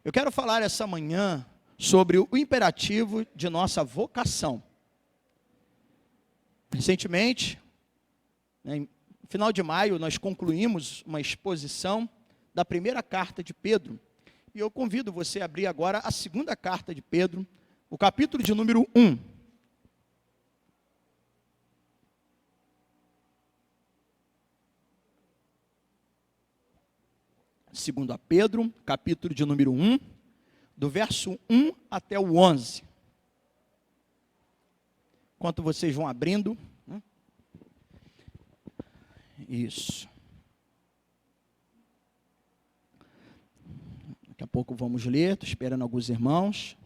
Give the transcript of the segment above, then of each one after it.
Eu quero falar essa manhã sobre o imperativo de nossa vocação. Recentemente, no final de maio, nós concluímos uma exposição da primeira carta de Pedro. E eu convido você a abrir agora a segunda carta de Pedro, o capítulo de número 1. Segundo a Pedro, capítulo de número 1, do verso 1 até o 11. Enquanto vocês vão abrindo, Isso. Daqui a pouco vamos ler, estou esperando alguns irmãos.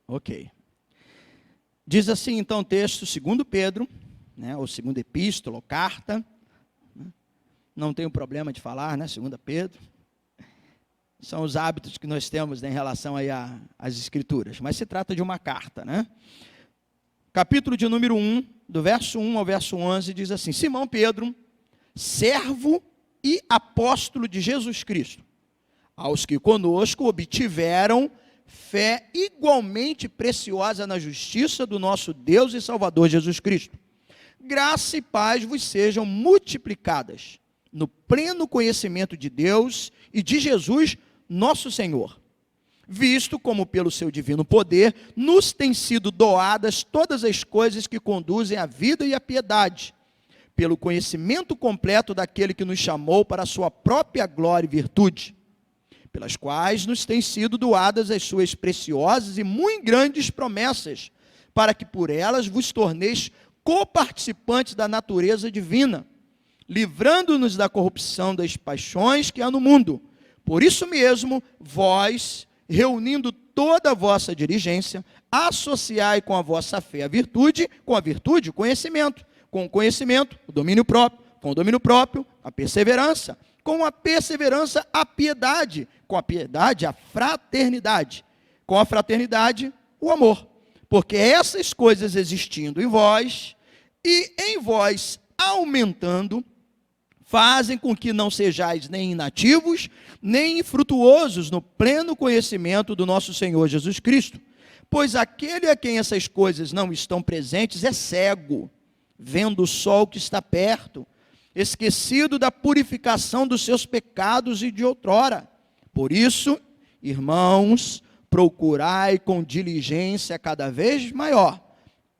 Ok. Diz assim então o texto, segundo Pedro, ou segunda epístola, ou carta, não tenho problema de falar, segunda Pedro, são os hábitos que nós temos em relação aí às escrituras, mas se trata de uma carta, Capítulo de número 1, do verso 1 ao verso 11, diz assim: Simão Pedro, servo e apóstolo de Jesus Cristo, aos que conosco obtiveram fé igualmente preciosa na justiça do nosso Deus e Salvador Jesus Cristo. Graça e paz vos sejam multiplicadas no pleno conhecimento de Deus e de Jesus, nosso Senhor, visto como pelo seu divino poder nos têm sido doadas todas as coisas que conduzem à vida e à piedade, pelo conhecimento completo daquele que nos chamou para a sua própria glória e virtude, pelas quais nos têm sido doadas as suas preciosas e muito grandes promessas, para que por elas vos torneis coparticipantes da natureza divina, livrando-nos da corrupção das paixões que há no mundo. Por isso mesmo, vós, reunindo toda a vossa diligência, associai com a vossa fé a virtude, com a virtude o conhecimento, com o conhecimento o domínio próprio, com o domínio próprio a perseverança, com a perseverança a piedade, com a piedade a fraternidade, com a fraternidade o amor. Porque essas coisas existindo em vós e em vós aumentando, fazem com que não sejais nem inativos, nem infrutuosos no pleno conhecimento do nosso Senhor Jesus Cristo. Pois aquele a quem essas coisas não estão presentes é cego, vendo o sol que está perto, esquecido da purificação dos seus pecados e de outrora. Por isso, irmãos, procurai com diligência cada vez maior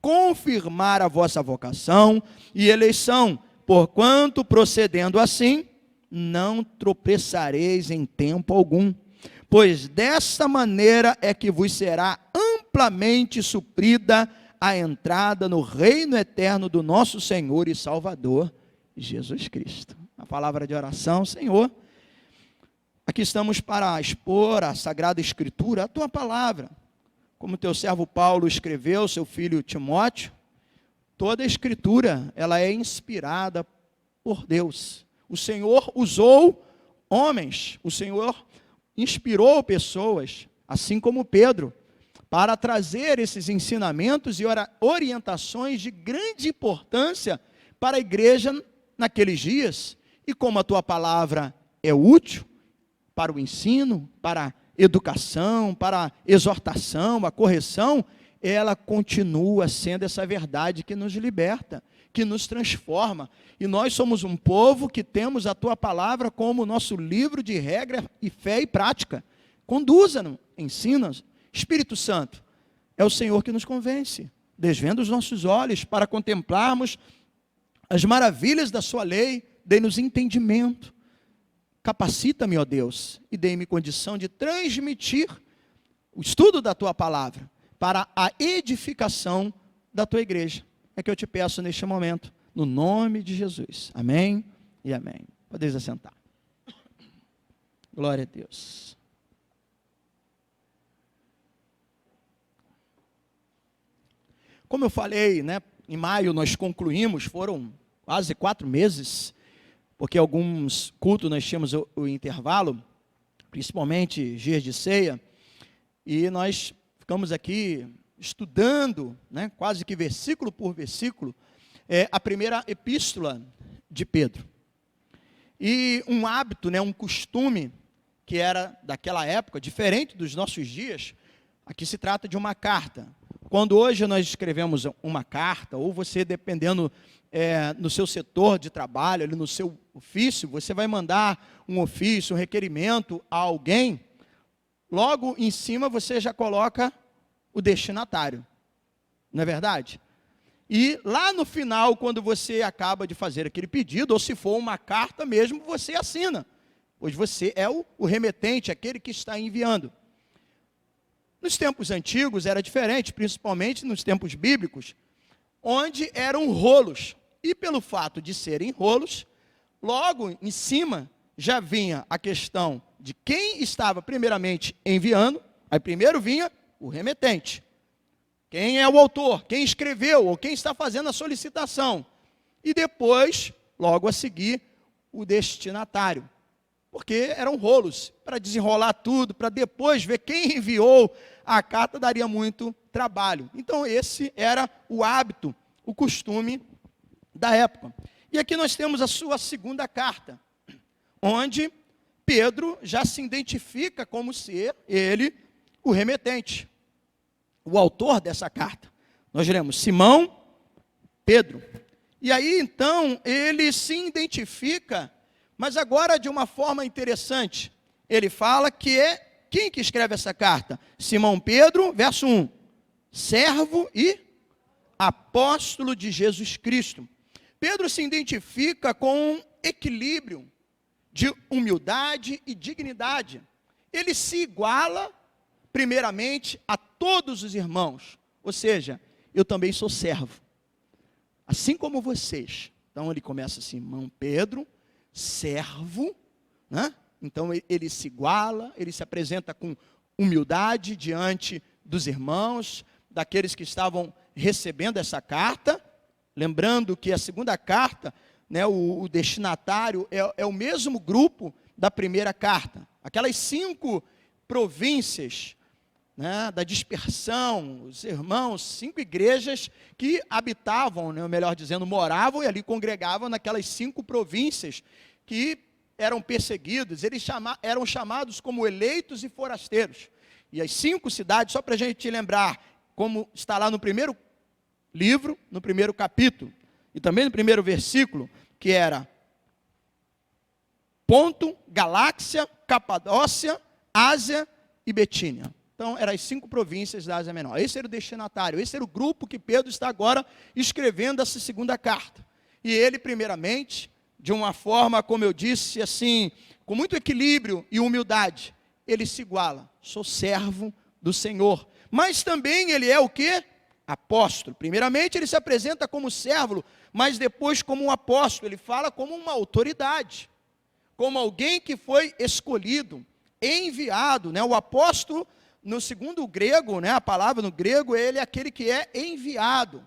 confirmar a vossa vocação e eleição, porquanto, procedendo assim, não tropeçareis em tempo algum, pois desta maneira é que vos será amplamente suprida a entrada no reino eterno do nosso Senhor e Salvador, Jesus Cristo. A palavra de oração: Senhor, aqui estamos para expor a Sagrada Escritura, a Tua palavra, como Teu servo Paulo escreveu, seu filho Timóteo. Toda a Escritura, ela é inspirada por Deus. O Senhor usou homens, o Senhor inspirou pessoas, assim como Pedro, para trazer esses ensinamentos e orientações de grande importância para a igreja naqueles dias. E como a Tua palavra é útil para o ensino, para a educação, para a exortação, a correção, ela continua sendo essa verdade que nos liberta, que nos transforma. E nós somos um povo que temos a Tua palavra como nosso livro de regra e fé e prática. Conduza-nos, ensina-nos. Espírito Santo, é o Senhor que nos convence, desvenda os nossos olhos para contemplarmos as maravilhas da Sua lei, dê-nos entendimento. Capacita-me, ó Deus, e dê-me condição de transmitir o estudo da Tua palavra para a edificação da Tua igreja. É que eu te peço neste momento, no nome de Jesus. Amém e amém. Podeis assentar. Glória a Deus. Como eu falei, em maio nós concluímos, foram quase 4 meses, porque alguns cultos nós tínhamos o intervalo, principalmente dias de ceia, E nós ficamos aqui estudando, né, quase que versículo por versículo, a primeira epístola de Pedro. E um hábito, né, um costume que era daquela época, diferente dos nossos dias, aqui se trata de uma carta. Quando hoje nós escrevemos uma carta, ou você, dependendo no seu setor de trabalho, ali no seu ofício, você vai mandar um ofício, um requerimento a alguém, logo em cima você já coloca o destinatário, não é verdade? E lá no final, quando você acaba de fazer aquele pedido, ou se for uma carta mesmo, você assina, pois você é o remetente, aquele que está enviando. Nos tempos antigos era diferente, principalmente nos tempos bíblicos, onde eram rolos. E pelo fato de serem rolos, logo em cima já vinha a questão de quem estava primeiramente enviando, aí primeiro vinha o remetente. Quem é o autor, quem escreveu, ou quem está fazendo a solicitação. E depois, logo a seguir, o destinatário. Porque eram rolos, para desenrolar tudo, para depois ver quem enviou a carta, daria muito trabalho. Então esse era o hábito, o costume da época. E aqui nós temos a sua segunda carta, onde Pedro já se identifica como ser ele o remetente, o autor dessa carta. Nós diremos Simão Pedro. E aí então ele se identifica, mas agora de uma forma interessante. Ele fala que é quem que escreve essa carta? Simão Pedro, verso 1. Servo e apóstolo de Jesus Cristo. Pedro se identifica com um equilíbrio de humildade e dignidade. Ele se iguala, primeiramente, a todos os irmãos. Ou seja, eu também sou servo, assim como vocês. Então ele começa assim, Simão Pedro, servo, né? Então ele se iguala, ele se apresenta com humildade diante dos irmãos, daqueles que estavam recebendo essa carta. Lembrando que a segunda carta, né, o destinatário é o mesmo grupo da primeira carta. Aquelas 5 províncias, né, da dispersão, os irmãos, 5 igrejas que habitavam, né, melhor dizendo, moravam e ali congregavam naquelas 5 províncias que eram perseguidos. Eles eram chamados como eleitos e forasteiros. E as 5 cidades, só para a gente lembrar, como está lá no primeiro livro, no primeiro capítulo, e também no primeiro versículo, que era Ponto, Galáxia, Capadócia, Ásia e Betínia. Então, eram as 5 províncias da Ásia Menor. Esse era o destinatário, esse era o grupo que Pedro está agora escrevendo essa segunda carta. E ele, primeiramente, de uma forma, como eu disse, assim, com muito equilíbrio e humildade, ele se iguala. Sou servo do Senhor. Mas também ele é o quê? Apóstolo. Primeiramente ele se apresenta como servo, mas depois como um apóstolo. Ele fala como uma autoridade, como alguém que foi escolhido, enviado, né? O apóstolo, no segundo grego, né, a palavra no grego, ele é aquele que é enviado.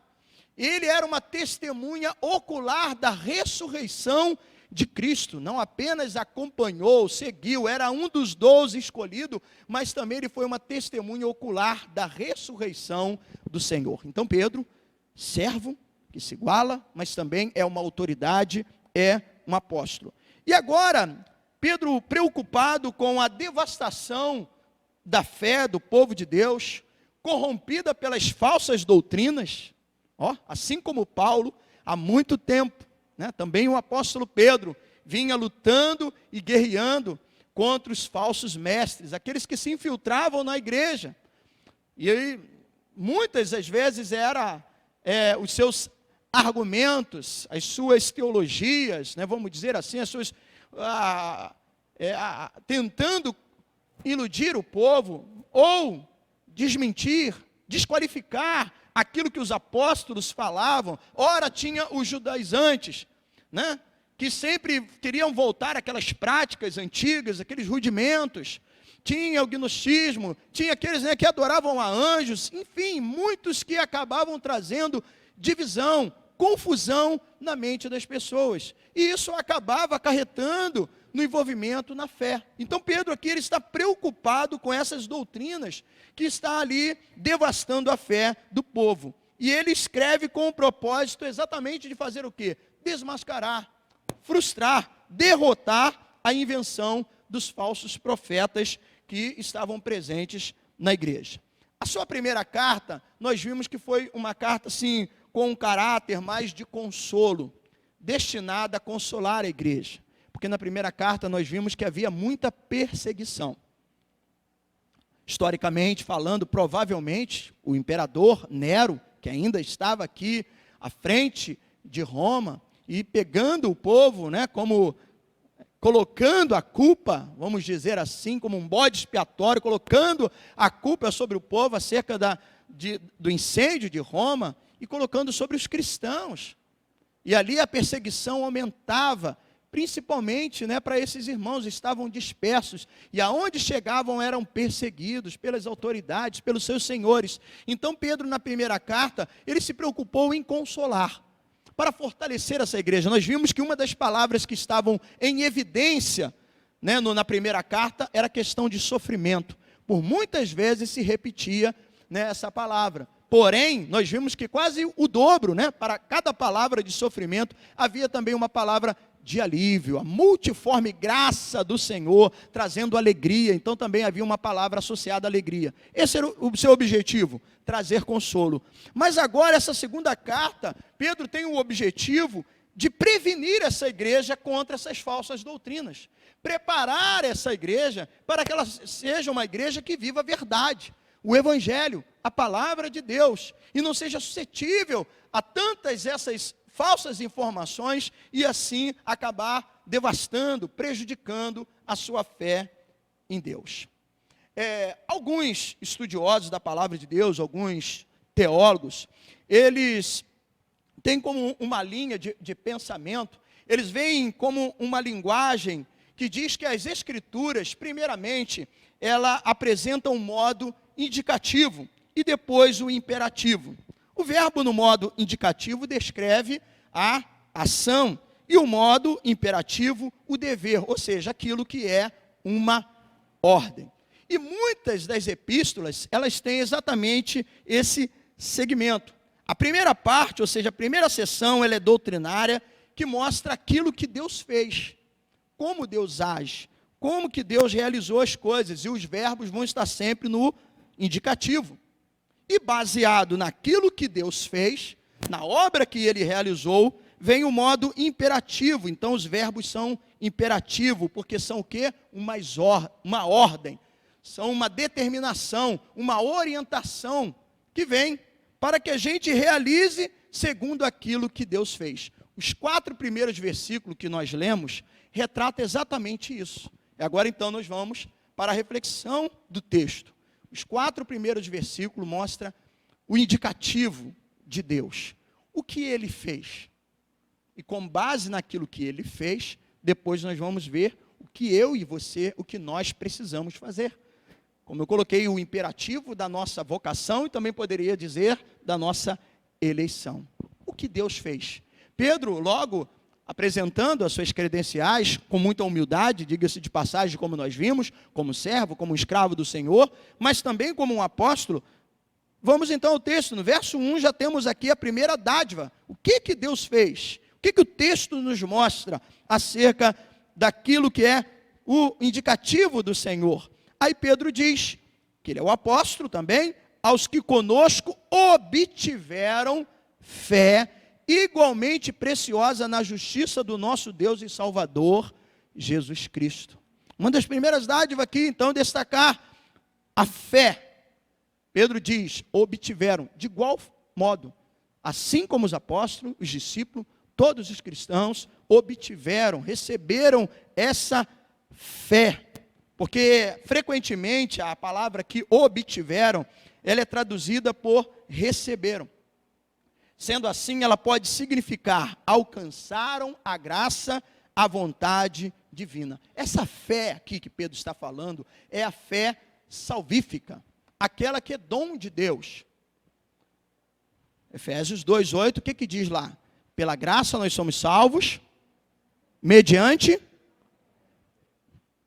Ele era uma testemunha ocular da ressurreição de Cristo. Não apenas acompanhou, seguiu, era um dos 12 escolhidos, mas também ele foi uma testemunha ocular da ressurreição do Senhor. Então Pedro, servo, que se iguala, mas também é uma autoridade, é um apóstolo. E agora, Pedro, preocupado com a devastação da fé do povo de Deus, corrompida pelas falsas doutrinas, assim como Paulo, há muito tempo, né, também o apóstolo Pedro vinha lutando e guerreando contra os falsos mestres, aqueles que se infiltravam na igreja. E aí, muitas das vezes os seus argumentos, as suas teologias, né, vamos dizer assim, as suas tentando iludir o povo ou desmentir, desqualificar aquilo que os apóstolos falavam. Ora tinha os judaizantes, né, que sempre queriam voltar àquelas práticas antigas, aqueles rudimentos. Tinha o gnosticismo, tinha aqueles, né, que adoravam a anjos, enfim, muitos que acabavam trazendo divisão, confusão na mente das pessoas. E isso acabava acarretando no envolvimento na fé. Então Pedro aqui ele está preocupado com essas doutrinas que está ali devastando a fé do povo. E ele escreve com o propósito exatamente de fazer o quê? Desmascarar, frustrar, derrotar a invenção dos falsos profetas que estavam presentes na igreja. A sua primeira carta, nós vimos que foi uma carta assim, com um caráter mais de consolo, destinada a consolar a igreja. Porque na primeira carta nós vimos que havia muita perseguição. Historicamente falando, provavelmente, o imperador Nero, que ainda estava aqui à frente de Roma, e pegando o povo, né, como colocando a culpa, vamos dizer assim, como um bode expiatório, colocando a culpa sobre o povo acerca do incêndio de Roma, e colocando sobre os cristãos. E ali a perseguição aumentava, principalmente, né, para esses irmãos, estavam dispersos, e aonde chegavam eram perseguidos pelas autoridades, pelos seus senhores. Então Pedro, na primeira carta, ele se preocupou em consolar, para fortalecer essa igreja. Nós vimos que uma das palavras que estavam em evidência, né, na primeira carta, era a questão de sofrimento. Por muitas vezes se repetia, né, essa palavra. Porém, nós vimos que quase o dobro, né, para cada palavra de sofrimento, havia também uma palavra de alívio, a multiforme graça do Senhor, trazendo alegria. Então também havia uma palavra associada à alegria. Esse era o seu objetivo, trazer consolo. Mas agora, essa segunda carta, Pedro tem o objetivo de prevenir essa igreja contra essas falsas doutrinas. Preparar essa igreja para que ela seja uma igreja que viva a verdade, o Evangelho, a palavra de Deus, e não seja suscetível a tantas essas falsas informações e assim acabar devastando, prejudicando a sua fé em Deus. Alguns estudiosos da palavra de Deus, alguns teólogos, eles têm como uma linha de pensamento, eles veem como uma linguagem que diz que as escrituras, primeiramente, ela apresenta um modo indicativo e depois o imperativo. O verbo no modo indicativo descreve a ação e o modo imperativo o dever, ou seja, aquilo que é uma ordem. E muitas das epístolas, elas têm exatamente esse segmento. A primeira parte, ou seja, a primeira seção, ela é doutrinária, que mostra aquilo que Deus fez, como Deus age, como que Deus realizou as coisas, e os verbos vão estar sempre no indicativo. E baseado naquilo que Deus fez, na obra que ele realizou, vem o modo imperativo. Então os verbos são imperativo, porque são o quê? Uma ordem, são uma determinação, uma orientação que vem para que a gente realize segundo aquilo que Deus fez. Os 4 primeiros versículos que nós lemos retratam exatamente isso. E agora então nós vamos para a reflexão do texto. Os 4 primeiros versículos mostram o indicativo de Deus. O que ele fez? E com base naquilo que ele fez, depois nós vamos ver o que eu e você, o que nós precisamos fazer. Como eu coloquei o imperativo da nossa vocação e também poderia dizer da nossa eleição. O que Deus fez? Pedro, logo apresentando as suas credenciais, com muita humildade, diga-se de passagem, como nós vimos, como servo, como escravo do Senhor, mas também como um apóstolo. Vamos então ao texto, no verso 1 já temos aqui a primeira dádiva. O que Deus fez? O que o texto nos mostra acerca daquilo que é o indicativo do Senhor? Aí Pedro diz, que ele é o apóstolo também, aos que conosco obtiveram fé igualmente preciosa na justiça do nosso Deus e Salvador, Jesus Cristo. Uma das primeiras dádivas aqui, então, destacar a fé. Pedro diz, obtiveram, de igual modo, assim como os apóstolos, os discípulos, todos os cristãos, obtiveram, receberam essa fé. Porque, frequentemente, a palavra que obtiveram, ela é traduzida por receberam. Sendo assim, ela pode significar alcançaram a graça, a vontade divina. Essa fé aqui que Pedro está falando é a fé salvífica, aquela que é dom de Deus. Efésios 2:8, o que diz lá? Pela graça nós somos salvos, mediante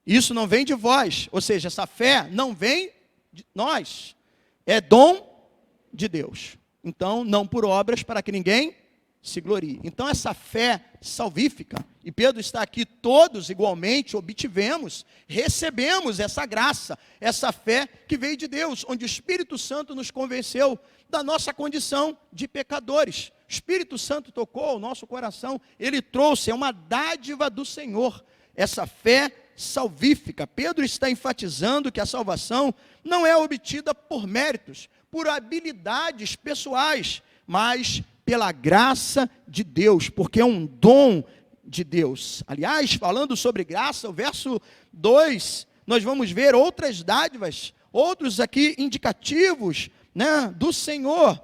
Isso não vem de vós, ou seja, essa fé não vem de nós, é dom de Deus. Então, não por obras para que ninguém se glorie. Então, essa fé salvífica, e Pedro está aqui, todos igualmente obtivemos, recebemos essa graça, essa fé que veio de Deus, onde o Espírito Santo nos convenceu da nossa condição de pecadores. O Espírito Santo tocou o nosso coração, ele trouxe, é uma dádiva do Senhor, essa fé salvífica. Pedro está enfatizando que a salvação não é obtida por méritos, por habilidades pessoais, mas pela graça de Deus, porque é um dom de Deus. Aliás, falando sobre graça, o verso 2, nós vamos ver outras dádivas, outros aqui indicativos, né, do Senhor,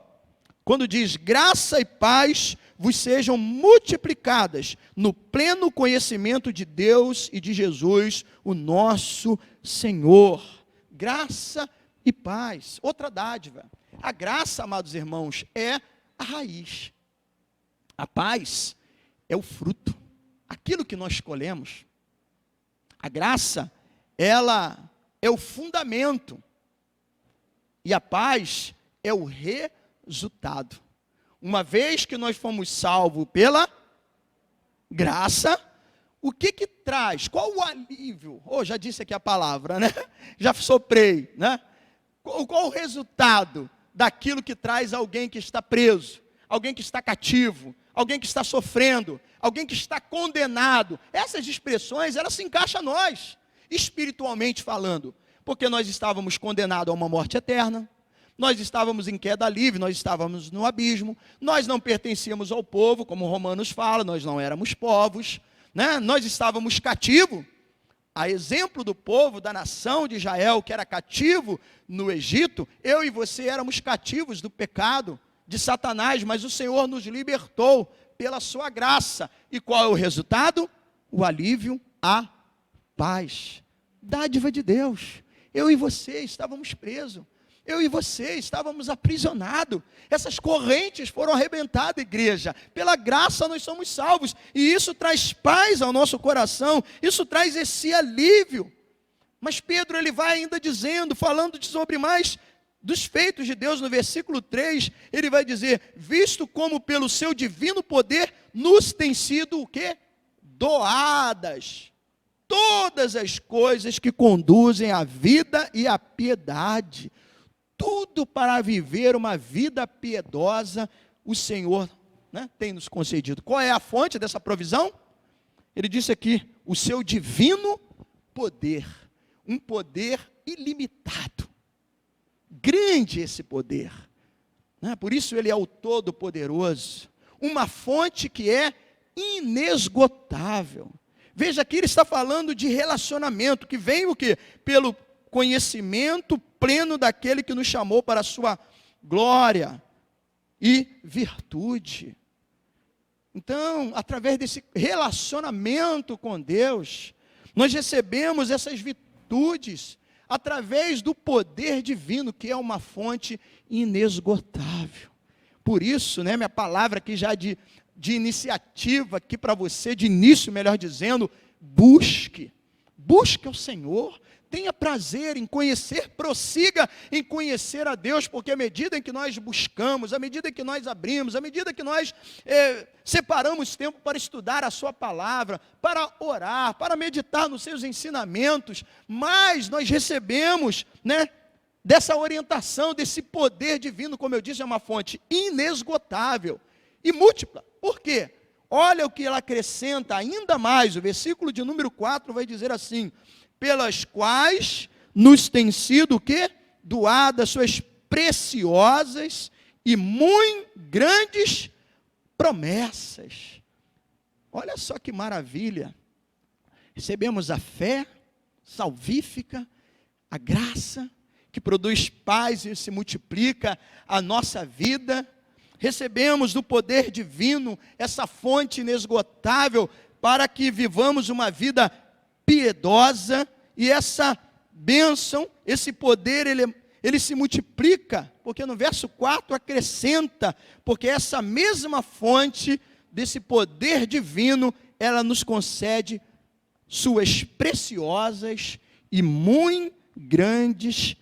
quando diz: graça e paz vos sejam multiplicadas no pleno conhecimento de Deus e de Jesus, o nosso Senhor. Graça e paz. Outra dádiva. A graça, amados irmãos, é a raiz. A paz é o fruto, aquilo que nós colhemos. A graça, ela é o fundamento, e a paz é o resultado. Uma vez que nós fomos salvos pela graça, o que traz? Qual o alívio? Já disse aqui a palavra, né? Já soprei, né? Qual o resultado daquilo que traz alguém que está preso, alguém que está cativo, alguém que está sofrendo, alguém que está condenado? Essas expressões, elas se encaixam a nós, espiritualmente falando, porque nós estávamos condenados a uma morte eterna, nós estávamos em queda livre, nós estávamos no abismo, nós não pertencíamos ao povo, como Romanos fala, nós não éramos povos, né? Nós estávamos cativos, a exemplo do povo, da nação de Israel, que era cativo no Egito. Eu e você éramos cativos do pecado, de Satanás, mas o Senhor nos libertou pela sua graça. E qual é o resultado? O alívio, a paz, dádiva de Deus. Eu e você estávamos presos, eu e você estávamos aprisionados, essas correntes foram arrebentadas, igreja. Pela graça nós somos salvos, e isso traz paz ao nosso coração, isso traz esse alívio. Mas Pedro, ele vai ainda dizendo, falando sobre mais dos feitos de Deus, no versículo 3, ele vai dizer: visto como pelo seu divino poder nos tem sido o quê? Doadas todas as coisas que conduzem à vida e à piedade. Tudo para viver uma vida piedosa, o Senhor, né, tem nos concedido. Qual é a fonte dessa provisão? Ele disse aqui: o seu divino poder, um poder ilimitado, grande esse poder, né? Por isso ele é o Todo-Poderoso, uma fonte que é inesgotável. Veja aqui, ele está falando de relacionamento, que vem o quê? Pelo conhecimento pleno daquele que nos chamou para a sua glória e virtude. Então, através desse relacionamento com Deus, nós recebemos essas virtudes, através do poder divino, que é uma fonte inesgotável. Por isso, né, minha palavra aqui já de iniciativa, aqui para você, de início, melhor dizendo: busque ao Senhor, tenha prazer em conhecer, prossiga em conhecer a Deus, porque à medida em que nós buscamos, à medida que nós abrimos, à medida que nós separamos tempo para estudar a sua palavra, para orar, para meditar nos seus ensinamentos, mais nós recebemos, né, dessa orientação, desse poder divino. Como eu disse, é uma fonte inesgotável e múltipla. Por quê? Olha o que ela acrescenta ainda mais. O versículo de número 4 vai dizer assim: pelas quais nos têm sido o quê? Doadas suas preciosas e muito grandes promessas. Olha só que maravilha. Recebemos a fé salvífica, a graça que produz paz e se multiplica a nossa vida. Recebemos do poder divino essa fonte inesgotável para que vivamos uma vida piedosa, e essa bênção, esse poder, ele se multiplica, porque no verso 4 acrescenta, porque essa mesma fonte desse poder divino, ela nos concede suas preciosas e muito grandes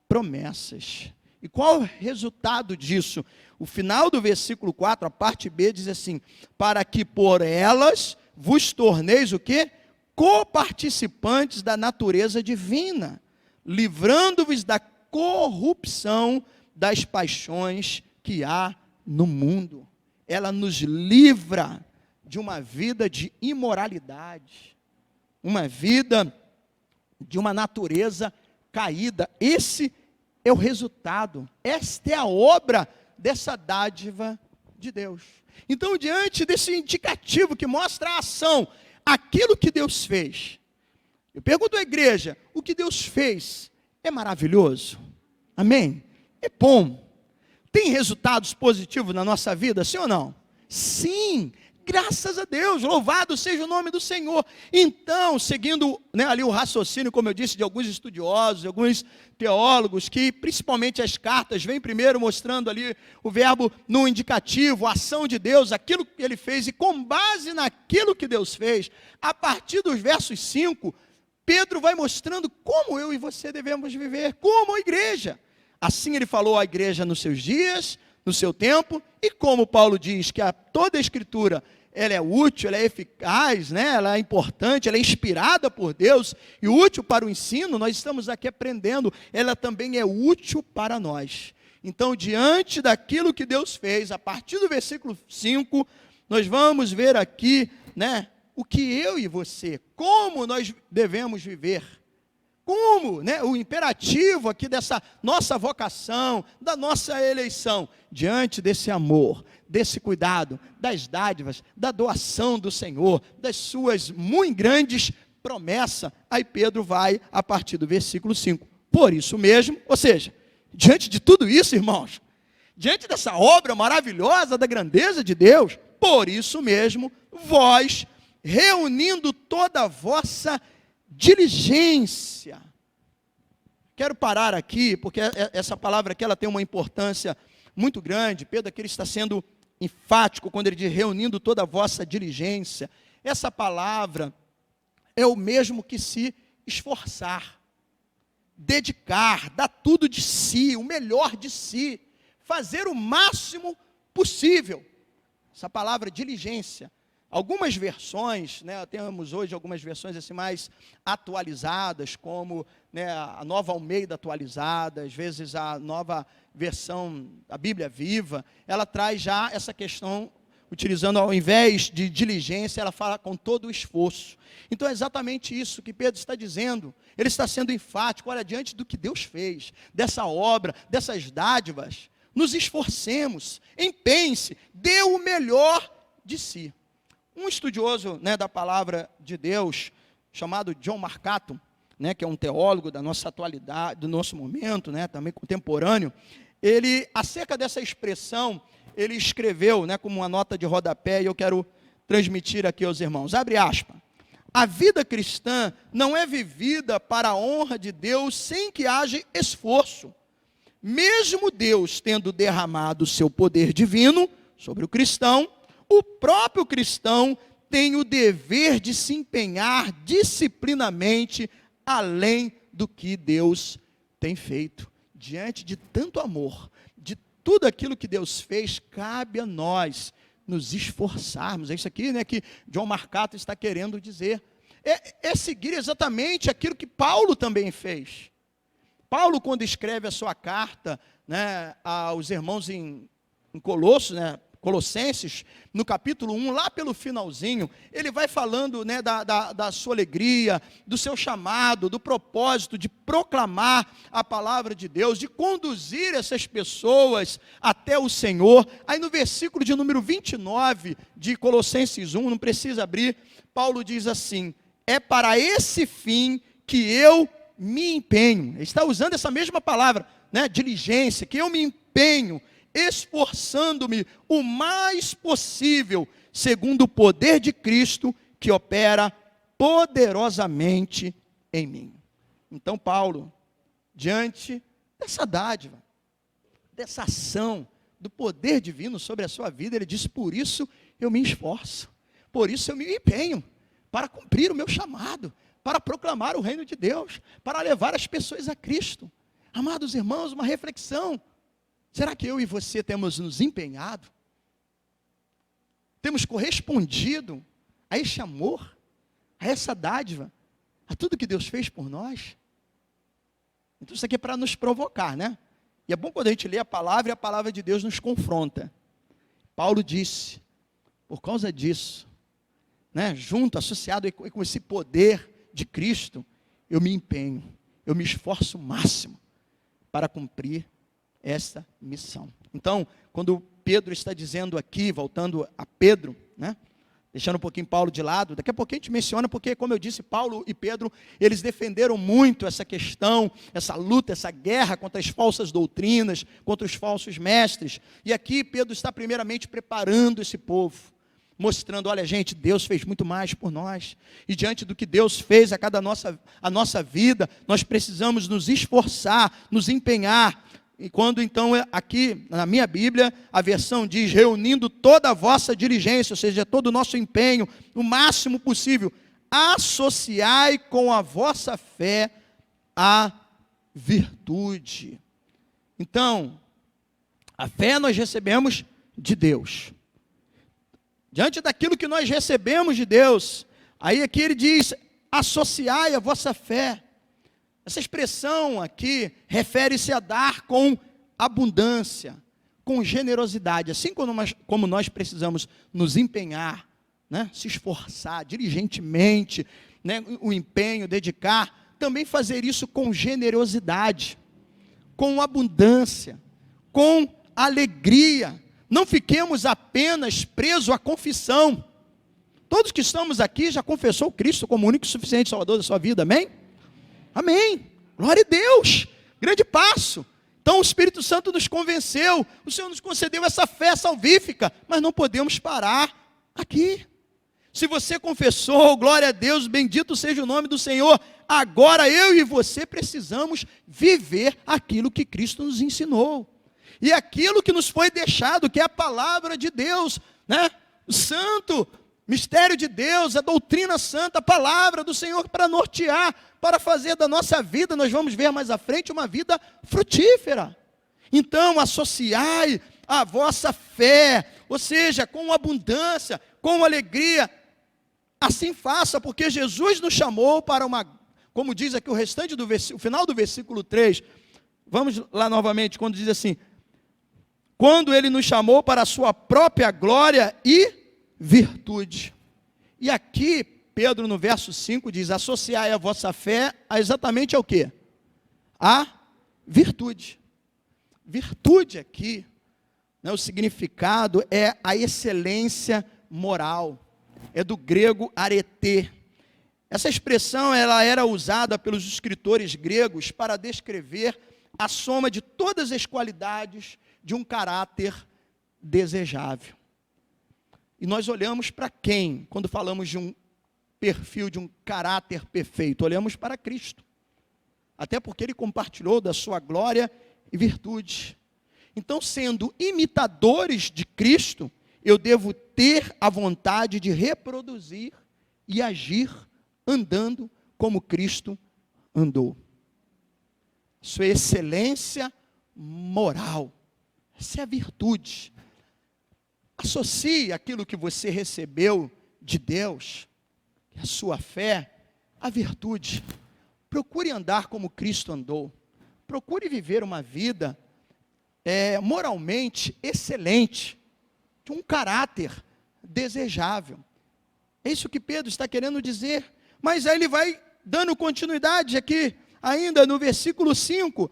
promessas. E qual é o resultado disso? O final do versículo 4, a parte B, diz assim: para que por elas vos torneis o quê? Coparticipantes da natureza divina, livrando-vos da corrupção das paixões que há no mundo. Ela nos livra de uma vida de imoralidade, uma vida de uma natureza caída. Esse é o resultado, esta é a obra dessa dádiva de Deus. Então, diante desse indicativo que mostra a ação, aquilo que Deus fez, eu pergunto à igreja: o que Deus fez é maravilhoso? Amém? É bom? Tem resultados positivos na nossa vida, sim ou não? Sim, graças a Deus, louvado seja o nome do Senhor. Então, seguindo ali o raciocínio, como eu disse, de alguns estudiosos, de alguns teólogos, que principalmente as cartas vêm primeiro mostrando ali o verbo no indicativo, a ação de Deus, aquilo que ele fez, e com base naquilo que Deus fez, a partir dos versos 5, Pedro vai mostrando como eu e você devemos viver, como a igreja. Assim ele falou à igreja nos seus dias, no seu tempo, e como Paulo diz que toda a escritura, ela é útil, ela é eficaz, ela é importante, ela é inspirada por Deus e útil para o ensino, nós estamos aqui aprendendo, ela também é útil para nós. Então, diante daquilo que Deus fez, a partir do versículo 5, nós vamos ver aqui, o que eu e você, como nós devemos viver. Como, o imperativo aqui dessa nossa vocação, da nossa eleição, diante desse amor, desse cuidado, das dádivas, da doação do Senhor, das suas muito grandes promessas. Aí Pedro vai a partir do versículo 5. Por isso mesmo, ou seja, diante de tudo isso, irmãos, diante dessa obra maravilhosa da grandeza de Deus, por isso mesmo, vós, reunindo toda a vossa diligência. Quero parar aqui, porque essa palavra aqui ela tem uma importância muito grande. Pedro aqui ele está sendo enfático quando ele diz reunindo toda a vossa diligência. Essa palavra é o mesmo que se esforçar, dedicar, dar tudo de si, o melhor de si, fazer o máximo possível. Essa palavra diligência. Algumas versões, temos hoje algumas versões assim mais atualizadas, como a Nova Almeida atualizada, às vezes a nova versão, a Bíblia Viva, ela traz já essa questão, utilizando ao invés de diligência, ela fala com todo o esforço. Então é exatamente isso que Pedro está dizendo, ele está sendo enfático, olha, diante do que Deus fez, dessa obra, dessas dádivas, nos esforcemos, empenhe-se, dê o melhor de si. Um estudioso da palavra de Deus, chamado John Marcato, que é um teólogo da nossa atualidade, do nosso momento, também contemporâneo, ele, acerca dessa expressão, ele escreveu, como uma nota de rodapé, e eu quero transmitir aqui aos irmãos, abre aspas: a vida cristã não é vivida para a honra de Deus sem que haja esforço. Mesmo Deus tendo derramado o seu poder divino sobre o cristão, o próprio cristão tem o dever de se empenhar disciplinamente além do que Deus tem feito. Diante de tanto amor, de tudo aquilo que Deus fez, cabe a nós nos esforçarmos. É isso aqui que John Marcato está querendo dizer. É seguir exatamente aquilo que Paulo também fez. Paulo, quando escreve a sua carta aos irmãos em Colossenses, no capítulo 1, lá pelo finalzinho, ele vai falando da sua alegria, do seu chamado, do propósito de proclamar a palavra de Deus, de conduzir essas pessoas até o Senhor. Aí no versículo de número 29 de Colossenses 1, não precisa abrir, Paulo diz assim: é para esse fim que eu me empenho. Ele está usando essa mesma palavra, diligência, que eu me empenho, esforçando-me o mais possível, segundo o poder de Cristo, que opera poderosamente em mim. Então Paulo, diante dessa dádiva, dessa ação, do poder divino sobre a sua vida, ele diz: por isso eu me esforço, por isso eu me empenho, para cumprir o meu chamado, para proclamar o reino de Deus, para levar as pessoas a Cristo. Amados irmãos, uma reflexão. Será que eu e você temos nos empenhado? Temos correspondido a esse amor, a essa dádiva, a tudo que Deus fez por nós? Então isso aqui é para nos provocar, né? E é bom quando a gente lê a palavra e a palavra de Deus nos confronta. Paulo disse, por causa disso, né, junto, associado com esse poder de Cristo, eu me empenho, eu me esforço o máximo para cumprir essa missão. Então, quando Pedro está dizendo aqui, voltando a Pedro, né, deixando um pouquinho Paulo de lado, daqui a pouquinho a gente menciona, porque, como eu disse, Paulo e Pedro, eles defenderam muito essa questão, essa luta, essa guerra contra as falsas doutrinas, contra os falsos mestres. E aqui Pedro está primeiramente preparando esse povo, mostrando, olha gente, Deus fez muito mais por nós, e diante do que Deus fez a nossa vida, nós precisamos nos esforçar, nos empenhar. E quando então, aqui na minha Bíblia, a versão diz, reunindo toda a vossa diligência, ou seja, todo o nosso empenho, o máximo possível, associai com a vossa fé a virtude. Então, a fé nós recebemos de Deus. Diante daquilo que nós recebemos de Deus, aí aqui ele diz, associai a vossa fé. Essa expressão aqui refere-se a dar com abundância, com generosidade, assim como nós precisamos nos empenhar, né, se esforçar diligentemente, né, o empenho, dedicar, também fazer isso com generosidade, com abundância, com alegria. Não fiquemos apenas presos à confissão. Todos que estamos aqui já confessou Cristo como único e suficiente Salvador da sua vida, amém? Amém, glória a Deus, grande passo. Então o Espírito Santo nos convenceu, o Senhor nos concedeu essa fé salvífica, mas não podemos parar aqui. Se você confessou, glória a Deus, bendito seja o nome do Senhor, agora eu e você precisamos viver aquilo que Cristo nos ensinou, e aquilo que nos foi deixado, que é a palavra de Deus, né? O santo mistério de Deus, a doutrina santa, a palavra do Senhor para nortear, para fazer da nossa vida, nós vamos ver mais à frente, uma vida frutífera. Então, associai a vossa fé, ou seja, com abundância, com alegria, assim faça, porque Jesus nos chamou para uma, como diz aqui o restante do versículo, o final do versículo 3, vamos lá novamente, quando diz assim, quando Ele nos chamou para a sua própria glória e virtude. E aqui, Pedro no verso 5 diz, associai a vossa fé a exatamente ao quê? A virtude. Virtude aqui, né, o significado é a excelência moral, é do grego arete. Essa expressão ela era usada pelos escritores gregos para descrever a soma de todas as qualidades de um caráter desejável. E nós olhamos para quem, quando falamos de um perfil, de um caráter perfeito? Olhamos para Cristo. Até porque Ele compartilhou da sua glória e virtude. Então, sendo imitadores de Cristo, eu devo ter a vontade de reproduzir e agir andando como Cristo andou. Isso é excelência moral. Essa é a virtude. Associe aquilo que você recebeu de Deus, a sua fé, a virtude. Procure andar como Cristo andou. Procure viver uma vida moralmente excelente, de um caráter desejável. É isso que Pedro está querendo dizer. Mas aí ele vai dando continuidade aqui, ainda no versículo 5,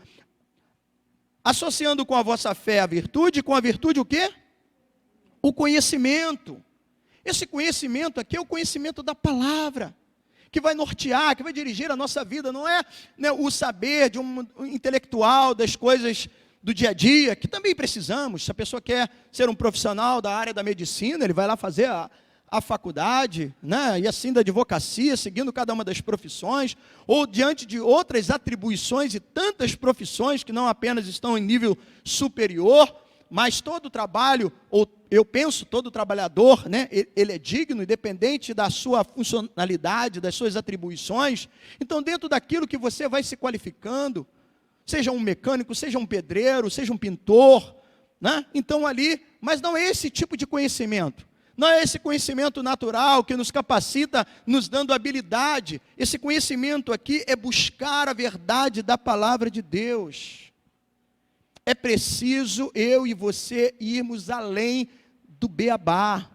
associando com a vossa fé a virtude, com a virtude o quê? O conhecimento. Esse conhecimento aqui é o conhecimento da palavra, que vai nortear, que vai dirigir a nossa vida, não é, né, o saber de um intelectual das coisas do dia a dia, que também precisamos. Se a pessoa quer ser um profissional da área da medicina, ele vai lá fazer a faculdade, né, e assim da advocacia, seguindo cada uma das profissões, ou diante de outras atribuições e tantas profissões que não apenas estão em nível superior, mas todo trabalho, ou eu penso, todo trabalhador, né, ele é digno, independente da sua funcionalidade, das suas atribuições. Então, dentro daquilo que você vai se qualificando, seja um mecânico, seja um pedreiro, seja um pintor, né? Então ali, mas não é esse tipo de conhecimento. Não é esse conhecimento natural que nos capacita, nos dando habilidade. Esse conhecimento aqui é buscar a verdade da palavra de Deus. É preciso eu e você irmos além do beabá.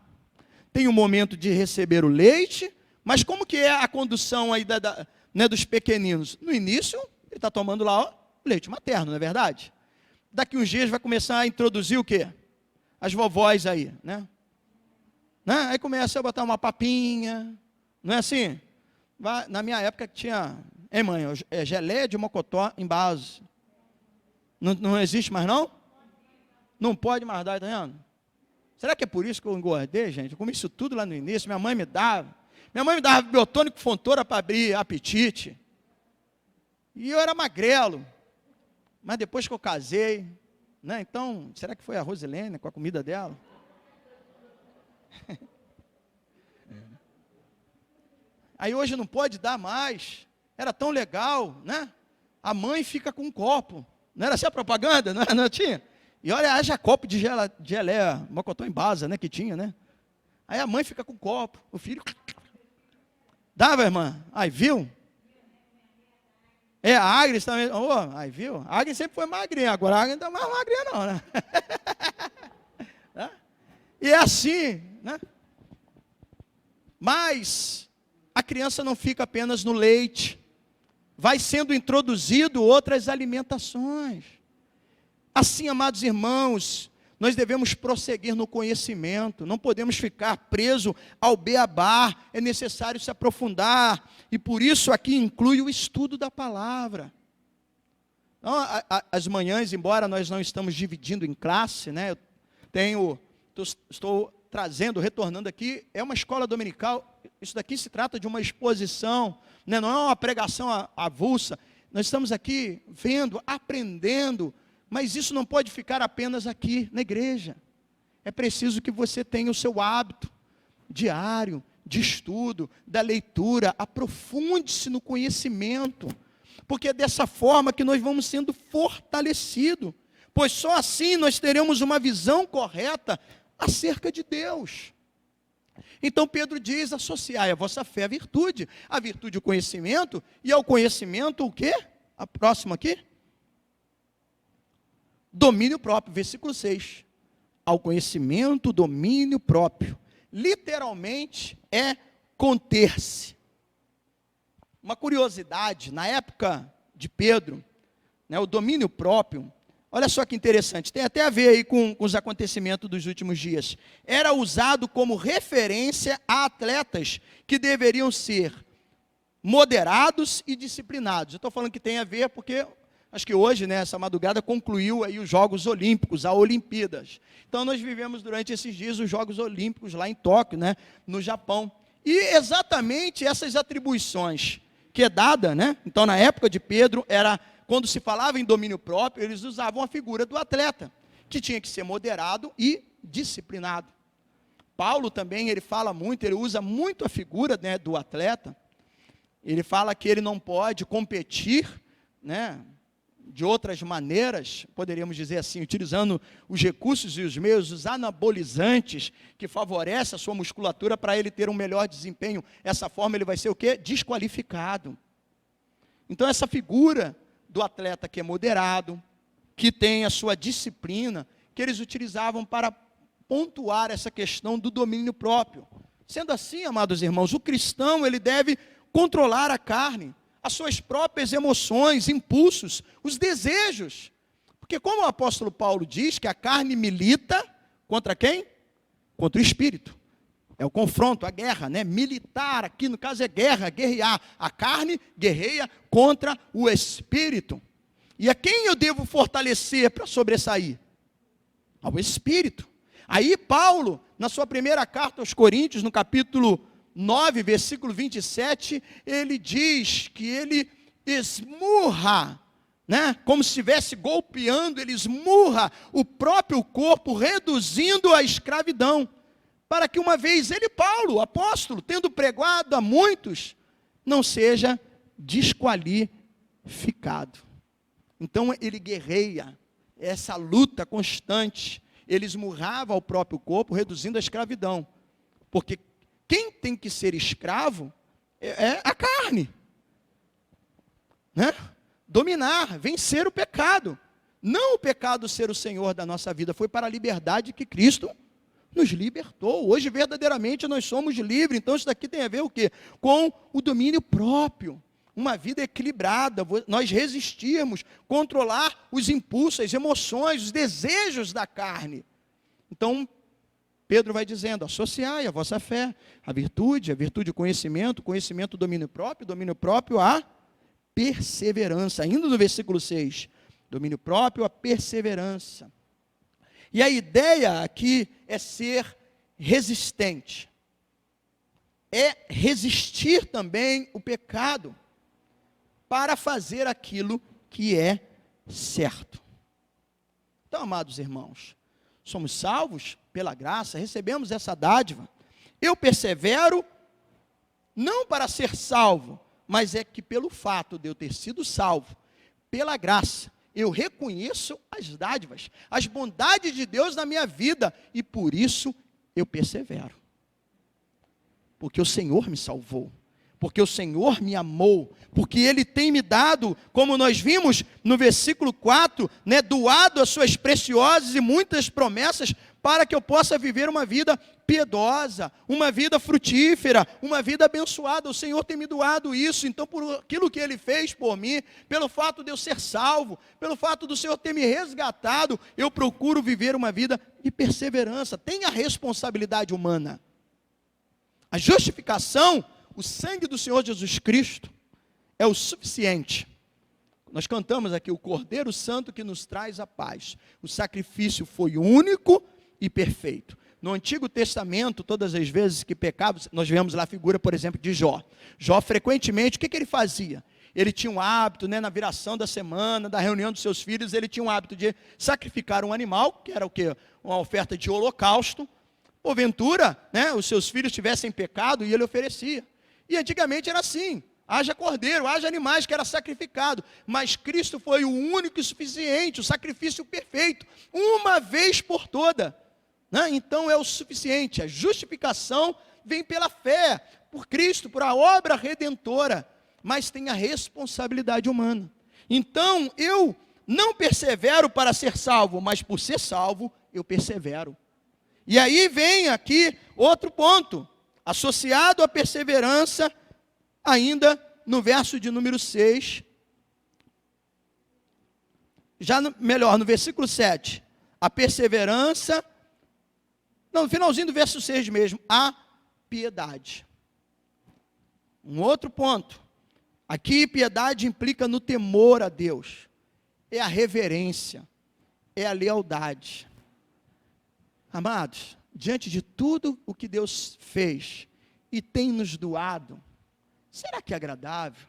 Tem um momento de receber o leite, mas como que é a condução aí né, dos pequeninos? No início, ele está tomando lá ó, leite materno, não é verdade? Daqui uns dias vai começar a introduzir o quê? As vovós aí, né? Aí começa a botar uma papinha, não é assim? Na minha época tinha, mãe, geleia de mocotó em base. Não existe mais não? Não pode mais dar, tá vendo? Será que é por isso que eu engordei, gente? Eu comi isso tudo lá no início, minha mãe me dava. Minha mãe me dava biotônico fontora para abrir apetite. E eu era magrelo. Mas depois que eu casei, né? Então, será que foi a Rosilene com a comida dela? Aí hoje não pode dar mais. Era tão legal, né? A mãe fica com um copo. Não era assim a propaganda? Não tinha? E olha, haja copo de geleia, mocotó em base, né? Que tinha, né? Aí a mãe fica com o copo, o filho... Dava, irmã? Aí, viu? A Agnes também... Oh, aí, viu? A Agnes sempre foi magrinha, agora a Agnes não está mais magrinha não, né? E é assim, né? Mas a criança não fica apenas no leite, vai sendo introduzido outras alimentações. Assim, amados irmãos, nós devemos prosseguir no conhecimento, não podemos ficar presos ao beabá, é necessário se aprofundar, e por isso aqui inclui o estudo da palavra. Então, as manhãs, embora nós não estamos dividindo em classe, né, estou trazendo, retornando aqui, é uma escola dominical, isso daqui se trata de uma exposição, né, não é uma pregação avulsa, nós estamos aqui vendo, aprendendo, mas isso não pode ficar apenas aqui na igreja. É preciso que você tenha o seu hábito diário, de estudo, da leitura, aprofunde-se no conhecimento, porque é dessa forma que nós vamos sendo fortalecidos, pois só assim nós teremos uma visão correta acerca de Deus. Então Pedro diz, associai a vossa fé à virtude o conhecimento, e ao conhecimento o quê? A próxima aqui? Domínio próprio, versículo 6. Ao conhecimento, domínio próprio. Literalmente é conter-se. Uma curiosidade, na época de Pedro, né, o domínio próprio, olha só que interessante, tem até a ver aí com os acontecimentos dos últimos dias. Era usado como referência a atletas que deveriam ser moderados e disciplinados. Eu estou falando que tem a ver porque... Acho que hoje, né, essa madrugada, concluiu aí os Jogos Olímpicos, a Olimpíadas. Então, nós vivemos durante esses dias os Jogos Olímpicos lá em Tóquio, né, no Japão. E exatamente essas atribuições que é dada, né, então na época de Pedro, era quando se falava em domínio próprio, eles usavam a figura do atleta, que tinha que ser moderado e disciplinado. Paulo também, ele fala muito, ele usa muito a figura, né, do atleta. Ele fala que ele não pode competir, né, de outras maneiras, poderíamos dizer assim, utilizando os recursos e os meios, os anabolizantes, que favorecem a sua musculatura para ele ter um melhor desempenho. Essa forma ele vai ser o quê? Desqualificado. Então essa figura do atleta que é moderado, que tem a sua disciplina, que eles utilizavam para pontuar essa questão do domínio próprio. Sendo assim, amados irmãos, o cristão ele deve controlar a carne, as suas próprias emoções, impulsos, os desejos. Porque como o apóstolo Paulo diz que a carne milita contra quem? Contra o espírito. É o confronto, a guerra, né? Militar, aqui no caso é guerra, guerrear. A carne guerreia contra o espírito. E a quem eu devo fortalecer para sobressair? Ao espírito. Aí Paulo, na sua primeira carta aos Coríntios, no capítulo 9, versículo 27, ele diz que ele esmurra né? Como se estivesse golpeando, ele esmurra o próprio corpo, reduzindo a escravidão, para que uma vez ele, Paulo, apóstolo, tendo pregado a muitos, não seja desqualificado. Então ele guerreia essa luta constante, ele esmurrava o próprio corpo, reduzindo a escravidão, porque quem tem que ser escravo é a carne, né? Dominar, vencer o pecado, não o pecado ser o Senhor da nossa vida, foi para a liberdade que Cristo nos libertou. Hoje verdadeiramente nós somos livres, então isso daqui tem a ver o quê? Com o domínio próprio, uma vida equilibrada, nós resistirmos, controlar os impulsos, as emoções, os desejos da carne. Então, Pedro vai dizendo, associai a vossa fé, a virtude o conhecimento, o domínio próprio a perseverança. Ainda no versículo 6, domínio próprio a perseverança. E a ideia aqui é ser resistente, é resistir também o pecado, para fazer aquilo que é certo. Então, amados irmãos, somos salvos pela graça, recebemos essa dádiva. Eu persevero, não para ser salvo, mas é que pelo fato de eu ter sido salvo, pela graça, eu reconheço as dádivas, as bondades de Deus na minha vida, e por isso eu persevero. Porque o Senhor me salvou, porque o Senhor me amou, porque Ele tem me dado, como nós vimos no versículo 4, né, doado as suas preciosas e muitas promessas, para que eu possa viver uma vida piedosa, uma vida frutífera, uma vida abençoada. O Senhor tem me doado isso, então por aquilo que Ele fez por mim, pelo fato de eu ser salvo, pelo fato do Senhor ter me resgatado, eu procuro viver uma vida de perseverança. Tem a responsabilidade humana. A justificação, o sangue do Senhor Jesus Cristo é o suficiente. Nós cantamos aqui, o Cordeiro Santo que nos traz a paz. O sacrifício foi único e perfeito. No Antigo Testamento, todas as vezes que pecava, nós vemos lá a figura, por exemplo, de Jó. Jó, frequentemente, o que ele fazia? Ele tinha um hábito, né, na viração da semana, da reunião dos seus filhos, ele tinha um hábito de sacrificar um animal, que era o quê? Uma oferta de holocausto. Porventura, né, os seus filhos tivessem pecado e ele oferecia. E antigamente era assim, haja cordeiro, haja animais que era sacrificado, mas Cristo foi o único e suficiente, o sacrifício perfeito, uma vez por toda, né? Então é o suficiente, a justificação vem pela fé, por Cristo, por a obra redentora, mas tem a responsabilidade humana. Então eu não persevero para ser salvo, mas por ser salvo, eu persevero. E aí vem aqui outro ponto, associado à perseverança, ainda no verso de número 6, no versículo 7, a perseverança, no finalzinho do verso 6 mesmo, a piedade. Um outro ponto, aqui piedade implica no temor a Deus, é a reverência, é a lealdade. Amados, diante de tudo o que Deus fez e tem nos doado, será que é agradável?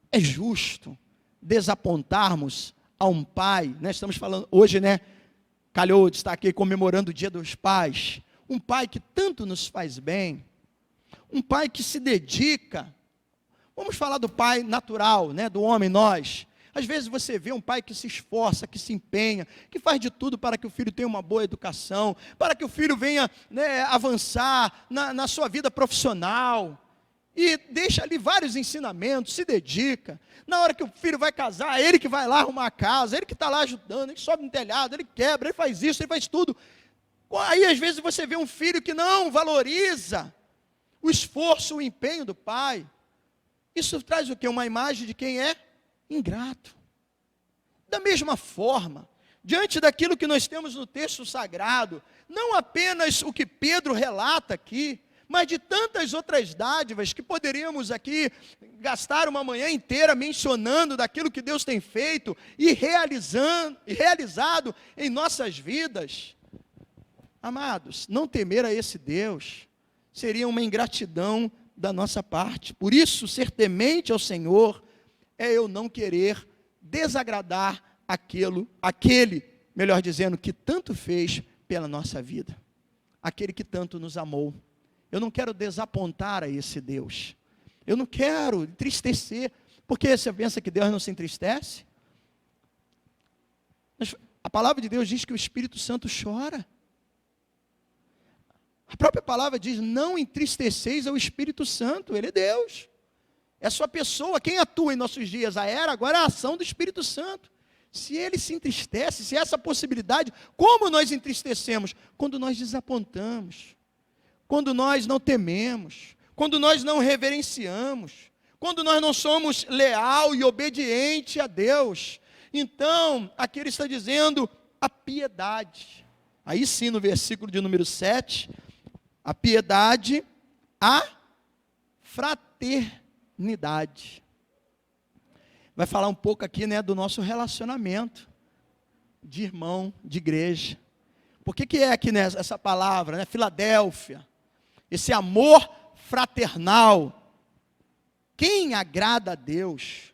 É justo desapontarmos a um pai, né? Estamos falando hoje, né? Calhou de estar aqui comemorando o Dia dos Pais. Um pai que tanto nos faz bem, um pai que se dedica. Vamos falar do pai natural, né? Do homem, nós. Às vezes você vê um pai que se esforça, que se empenha, que faz de tudo para que o filho tenha uma boa educação, para que o filho venha, né, avançar na sua vida profissional, e deixa ali vários ensinamentos, se dedica. Na hora que o filho vai casar, é ele que vai lá arrumar a casa, ele que está lá ajudando, ele sobe no telhado, ele quebra, ele faz isso, ele faz tudo. Aí às vezes você vê um filho que não valoriza o esforço, o empenho do pai. Isso traz o quê? Uma imagem de quem é ingrato. Da mesma forma, diante daquilo que nós temos no texto sagrado, não apenas o que Pedro relata aqui, mas de tantas outras dádivas que poderíamos aqui gastar uma manhã inteira mencionando daquilo que Deus tem feito e realizado em nossas vidas. Amados, não temer a esse Deus seria uma ingratidão da nossa parte. Por isso, ser temente ao Senhor é eu não querer desagradar aquele, melhor dizendo, que tanto fez pela nossa vida. Aquele que tanto nos amou. Eu não quero desapontar a esse Deus. Eu não quero entristecer. Porque você pensa que Deus não se entristece? Mas a palavra de Deus diz que o Espírito Santo chora. A própria palavra diz, não entristeceis ao Espírito Santo, ele é Deus. É a sua pessoa, quem atua em nossos dias? Agora é a ação do Espírito Santo. Se ele se entristece, se essa possibilidade, como nós entristecemos? Quando nós desapontamos, quando nós não tememos, quando nós não reverenciamos, quando nós não somos leal e obediente a Deus. Então, aqui ele está dizendo a piedade. Aí sim, no versículo de número 7, a piedade, a fraternidade. Vai falar um pouco aqui, né, do nosso relacionamento de irmão, de igreja. Por que é aqui, né, essa palavra, né, Filadélfia? Esse amor fraternal. Quem agrada a Deus,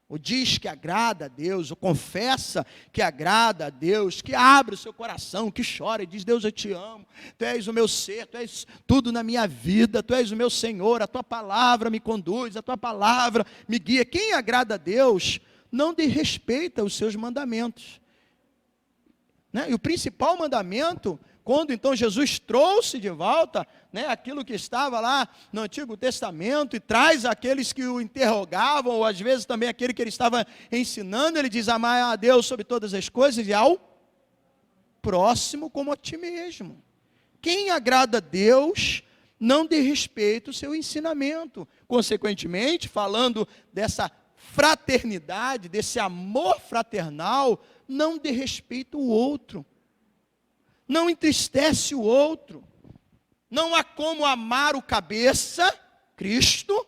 ou diz que agrada a Deus, ou confessa que agrada a Deus, que abre o seu coração, que chora e diz, Deus, eu te amo, Tu és o meu ser, Tu és tudo na minha vida, Tu és o meu Senhor, a Tua palavra me conduz, a Tua palavra me guia. Quem agrada a Deus não desrespeita os seus mandamentos. Né? E o principal mandamento, quando então Jesus trouxe de volta, né, aquilo que estava lá no Antigo Testamento e traz aqueles que o interrogavam, ou às vezes também aquele que ele estava ensinando, ele diz, amar a Deus sobre todas as coisas e ao próximo como a ti mesmo. Quem agrada a Deus não desrespeita o seu ensinamento. Consequentemente, falando dessa fraternidade, desse amor fraternal, não desrespeita o outro. Não entristece o outro. Não há como amar o cabeça, Cristo,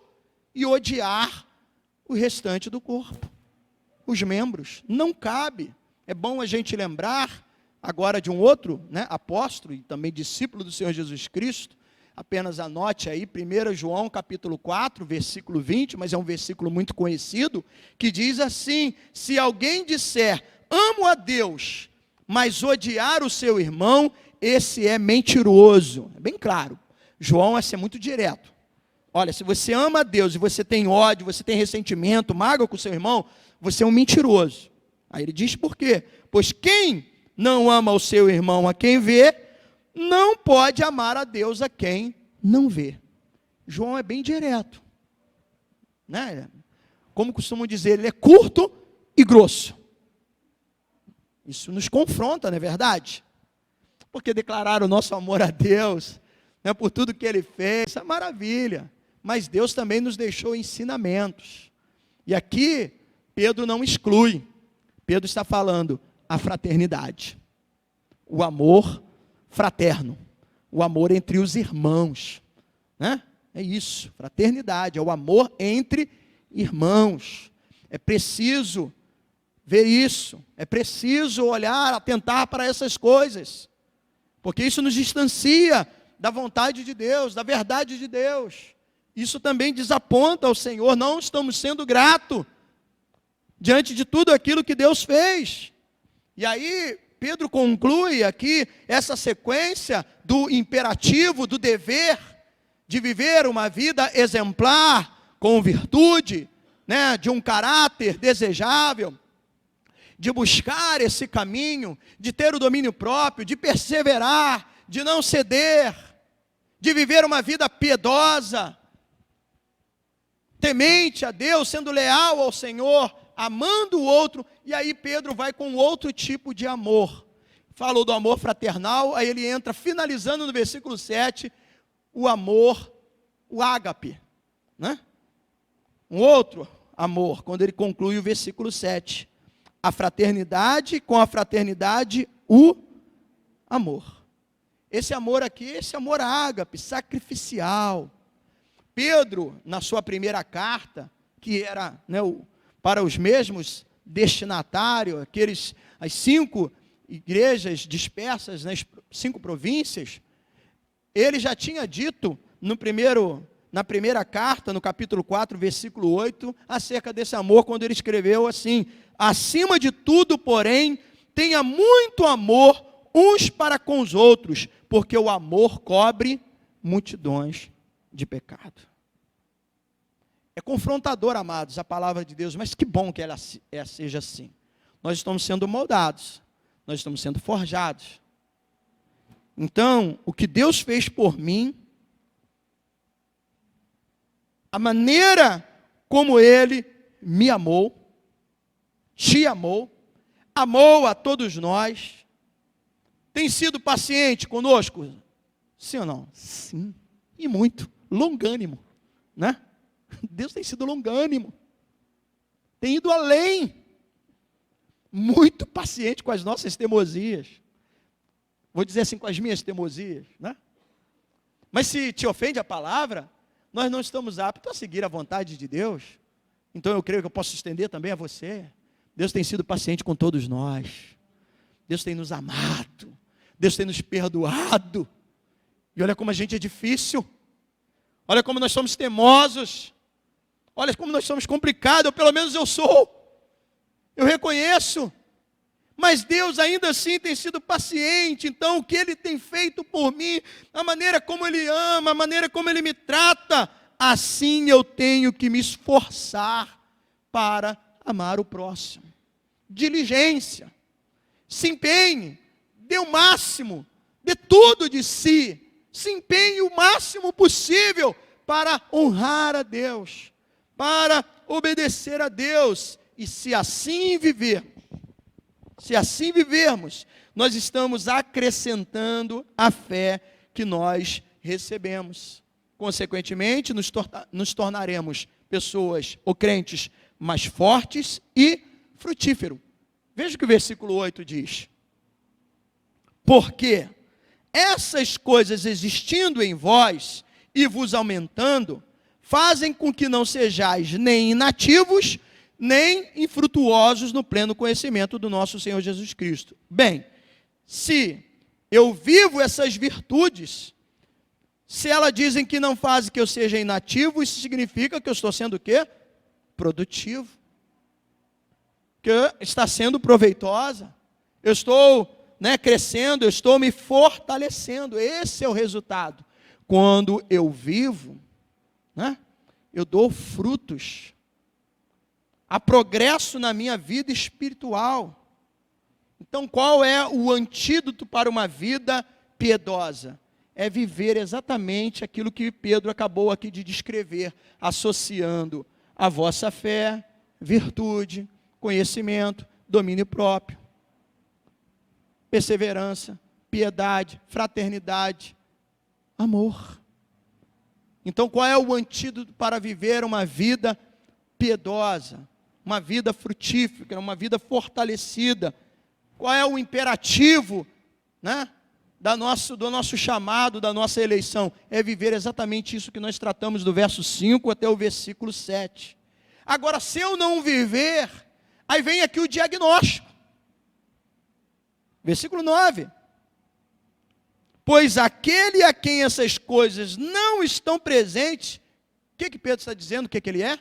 e odiar o restante do corpo, os membros. Não cabe. É bom a gente lembrar agora de um outro, né, apóstolo e também discípulo do Senhor Jesus Cristo. Apenas anote aí, 1 João capítulo 4, versículo 20, mas é um versículo muito conhecido, que diz assim, se alguém disser, amo a Deus, mas odiar o seu irmão, esse é mentiroso. É bem claro. João vai ser muito direto. Olha, se você ama a Deus e você tem ódio, você tem ressentimento, mágoa com o seu irmão, você é um mentiroso. Aí ele diz por quê? Pois quem não ama o seu irmão a quem vê, não pode amar a Deus a quem não vê. João é bem direto. Né? Como costumam dizer, ele é curto e grosso. Isso nos confronta, não é verdade? Porque declarar o nosso amor a Deus, né, por tudo que Ele fez, isso é maravilha. Mas Deus também nos deixou ensinamentos. E aqui, Pedro não exclui. Pedro está falando a fraternidade. O amor fraterno. O amor entre os irmãos. Né? É isso, fraternidade. É o amor entre irmãos. É preciso ver isso. É preciso olhar, atentar para essas coisas. Porque isso nos distancia da vontade de Deus, da verdade de Deus. Isso também desaponta ao Senhor. Não estamos sendo gratos diante de tudo aquilo que Deus fez. E aí, Pedro conclui aqui essa sequência do imperativo, do dever, de viver uma vida exemplar, com virtude, né, de um caráter desejável, de buscar esse caminho, de ter o domínio próprio, de perseverar, de não ceder, de viver uma vida piedosa, temente a Deus, sendo leal ao Senhor, amando o outro. E aí Pedro vai com outro tipo de amor. Falou do amor fraternal, aí ele entra, finalizando no versículo 7, o amor, o ágape, né? Um outro amor, quando ele conclui o versículo 7. A fraternidade, com a fraternidade, o amor. Esse amor aqui, esse amor ágape, sacrificial. Pedro, na sua primeira carta, que era, né, para os mesmos destinatários, as 5 igrejas dispersas nas 5 províncias, ele já tinha dito na primeira carta, no capítulo 4, versículo 8, acerca desse amor, quando ele escreveu assim: acima de tudo, porém, tenha muito amor uns para com os outros, porque o amor cobre multidões de pecado. É confrontador, amados, a palavra de Deus, mas que bom que ela seja assim. Nós estamos sendo moldados, nós estamos sendo forjados. Então, o que Deus fez por mim, a maneira como Ele me amou, te amou, amou a todos nós, tem sido paciente conosco? Sim ou não? Sim, e muito, longânimo, né? Deus tem sido longânimo, tem ido além, muito paciente com as nossas teimosias, vou dizer assim, com as minhas teimosias, né? Mas se te ofende a palavra, nós não estamos aptos a seguir a vontade de Deus, então eu creio que eu posso estender também a você. Deus tem sido paciente com todos nós, Deus tem nos amado, Deus tem nos perdoado, e olha como a gente é difícil, olha como nós somos teimosos, olha como nós somos complicados, ou pelo menos eu sou, eu reconheço, mas Deus ainda assim tem sido paciente. Então o que Ele tem feito por mim, a maneira como Ele ama, a maneira como Ele me trata, assim eu tenho que me esforçar para amar o próximo. Diligência, se empenhe, dê o máximo, dê tudo de si, se empenhe o máximo possível para honrar a Deus, para obedecer a Deus, e se assim vivermos, nós estamos acrescentando a fé que nós recebemos. Consequentemente, nos tornaremos pessoas ou crentes mais fortes e frutíferos. Veja o que o versículo 8 diz: porque essas coisas existindo em vós e vos aumentando, fazem com que não sejais nem inativos, nem infrutuosos no pleno conhecimento do nosso Senhor Jesus Cristo. Bem, se eu vivo essas virtudes, se elas dizem que não fazem que eu seja inativo, isso significa que eu estou sendo o quê? Produtivo. Que está sendo proveitosa. Eu estou, crescendo, eu estou me fortalecendo. Esse é o resultado. Quando eu vivo, eu dou frutos. Há progresso na minha vida espiritual. Então, qual é o antídoto para uma vida piedosa? É viver exatamente aquilo que Pedro acabou aqui de descrever, associando a vossa fé, virtude, conhecimento, domínio próprio, perseverança, piedade, fraternidade, amor. Então, qual é o antídoto para viver uma vida piedosa? Uma vida frutífera, uma vida fortalecida. Qual é o imperativo, do nosso chamado, da nossa eleição? É viver exatamente isso que nós tratamos do verso 5 até o versículo 7. Agora, se eu não viver, aí vem aqui o diagnóstico. Versículo 9. Pois aquele a quem essas coisas não estão presentes, o que Pedro está dizendo? O que ele é?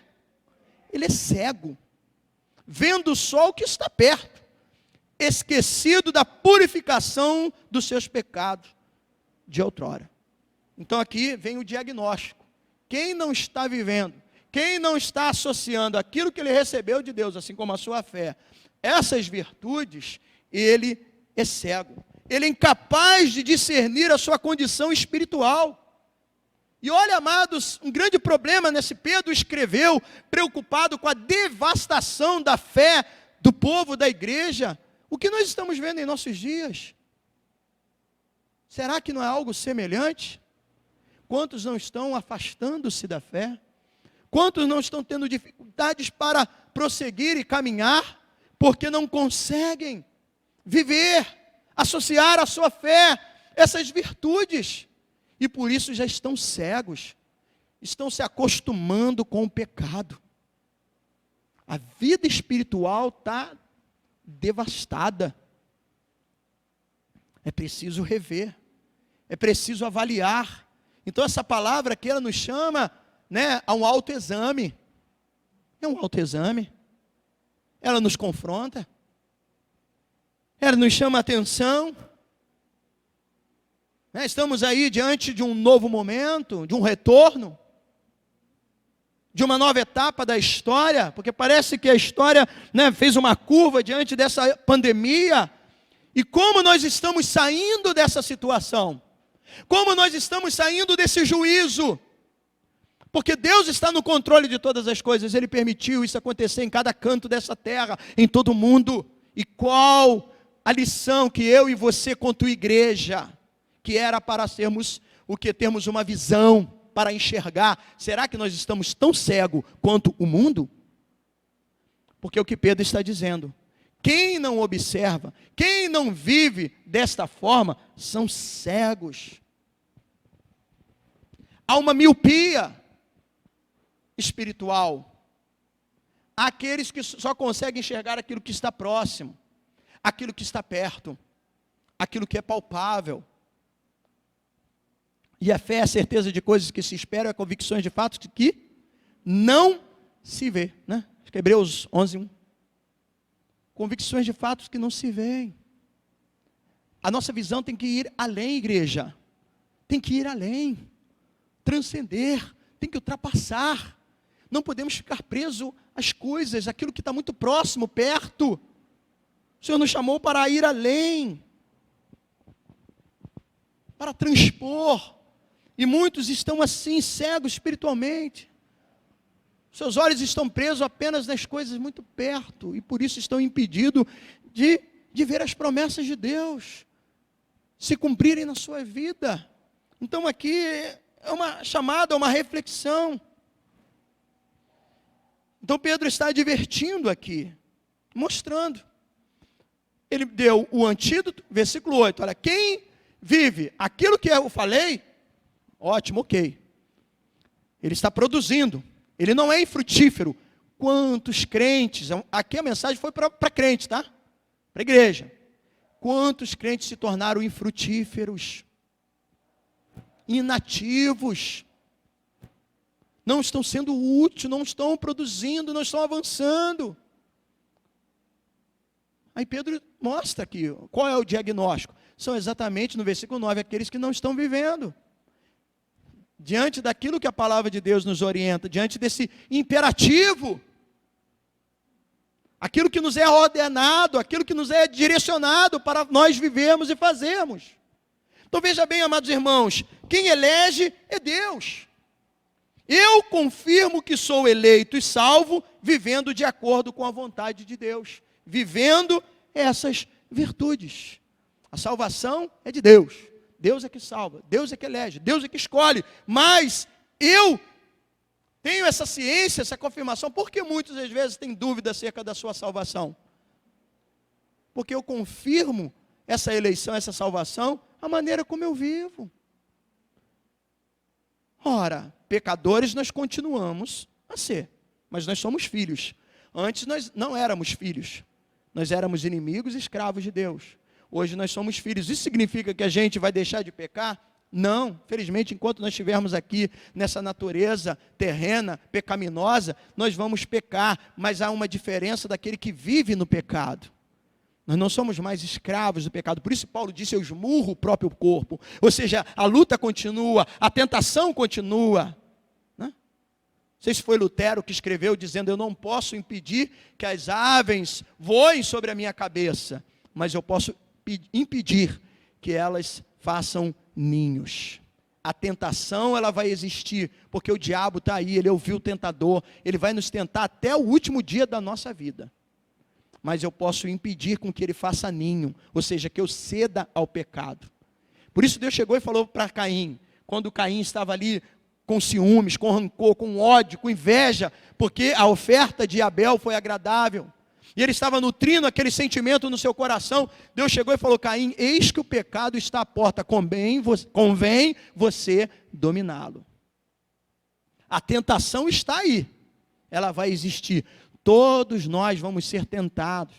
Ele é cego, vendo só o que está perto, esquecido da purificação dos seus pecados de outrora. Então aqui vem o diagnóstico. Quem não está vivendo, quem não está associando aquilo que ele recebeu de Deus, assim como a sua fé, essas virtudes, ele é cego. Ele é incapaz de discernir a sua condição espiritual. E olha, amados, um grande problema nesse Pedro escreveu, preocupado com a devastação da fé do povo da igreja. O que nós estamos vendo em nossos dias? Será que não é algo semelhante? Quantos não estão afastando-se da fé? Quantos não estão tendo dificuldades para prosseguir e caminhar, porque não conseguem viver, associar a sua fé, essas virtudes? E por isso já estão cegos, estão se acostumando com o pecado. A vida espiritual está devastada. É preciso rever, é preciso avaliar, Então essa palavra aqui, ela nos chama, né, a um autoexame. É um autoexame. Ela nos confronta. Ela nos chama a atenção. Estamos aí diante de um novo momento, de um retorno, de uma nova etapa da história, porque parece que a história, né, fez uma curva diante dessa pandemia. E como nós estamos saindo dessa situação? Como nós estamos saindo desse juízo? Porque Deus está no controle de todas as coisas. Ele permitiu isso acontecer em cada canto dessa terra, em todo mundo. E qual a lição que eu e você, quanto igreja, que era para sermos o que termos uma visão para enxergar? Será que nós estamos tão cegos quanto o mundo? Porque o que Pedro está dizendo, quem não observa, quem não vive desta forma, são cegos. Há uma miopia espiritual. Há aqueles que só conseguem enxergar aquilo que está próximo, aquilo que está perto, aquilo que é palpável. E a fé é a certeza de coisas que se esperam, é a convicção de fatos que não se vê, né? Acho que é Hebreus 11:1. Convicções de fatos que não se veem. A nossa visão tem que ir além, igreja. Tem que ir além. Transcender. Tem que ultrapassar. Não podemos ficar presos às coisas, aquilo que está muito próximo, perto. O Senhor nos chamou para ir além. Para transpor. E muitos estão assim, cegos espiritualmente. Seus olhos estão presos apenas nas coisas muito perto. E por isso estão impedidos de ver as promessas de Deus se cumprirem na sua vida. Então aqui é uma chamada, uma reflexão. Então Pedro está advertindo aqui, mostrando. Ele deu o antídoto, versículo 8. Olha, quem vive aquilo que eu falei, ótimo, ok. Ele está produzindo. Ele não é infrutífero. Quantos crentes, aqui a mensagem foi para crente, tá? Para a igreja. Quantos crentes se tornaram infrutíferos, inativos, não estão sendo úteis, não estão produzindo, não estão avançando. Aí Pedro mostra aqui, qual é o diagnóstico? São exatamente, no versículo 9, aqueles que não estão vivendo. Diante daquilo que a palavra de Deus nos orienta, diante desse imperativo, aquilo que nos é ordenado, aquilo que nos é direcionado para nós vivermos e fazermos. Então veja bem, amados irmãos, quem elege é Deus. Eu confirmo que sou eleito e salvo, vivendo de acordo com a vontade de Deus, vivendo essas virtudes. A salvação é de Deus. Deus é que salva, Deus é que elege, Deus é que escolhe. Mas eu tenho essa ciência, essa confirmação. Por que muitas às vezes têm dúvida acerca da sua salvação? Porque eu confirmo essa eleição, essa salvação, a maneira como eu vivo. Ora, pecadores nós continuamos a ser, mas nós somos filhos. Antes nós não éramos filhos, nós éramos inimigos e escravos de Deus. Hoje nós somos filhos. Isso significa que a gente vai deixar de pecar? Não. Felizmente, enquanto nós estivermos aqui nessa natureza terrena, pecaminosa, nós vamos pecar. Mas há uma diferença daquele que vive no pecado. Nós não somos mais escravos do pecado. Por isso Paulo disse, eu esmurro o próprio corpo. Ou seja, a luta continua, a tentação continua. Não sei se foi Lutero que escreveu dizendo, eu não posso impedir que as aves voem sobre a minha cabeça, mas eu posso impedir que elas façam ninhos. A tentação, ela vai existir, porque o diabo está aí, ele ouviu o tentador, ele vai nos tentar até o último dia da nossa vida. Mas eu posso impedir com que ele faça ninho, ou seja, que eu ceda ao pecado. Por isso Deus chegou e falou para Caim, quando Caim estava ali com ciúmes, com rancor, com ódio, com inveja, porque a oferta de Abel foi agradável. E ele estava nutrindo aquele sentimento no seu coração. Deus chegou e falou, Caim, eis que o pecado está à porta, convém você dominá-lo. A tentação está aí, ela vai existir. Todos nós vamos ser tentados,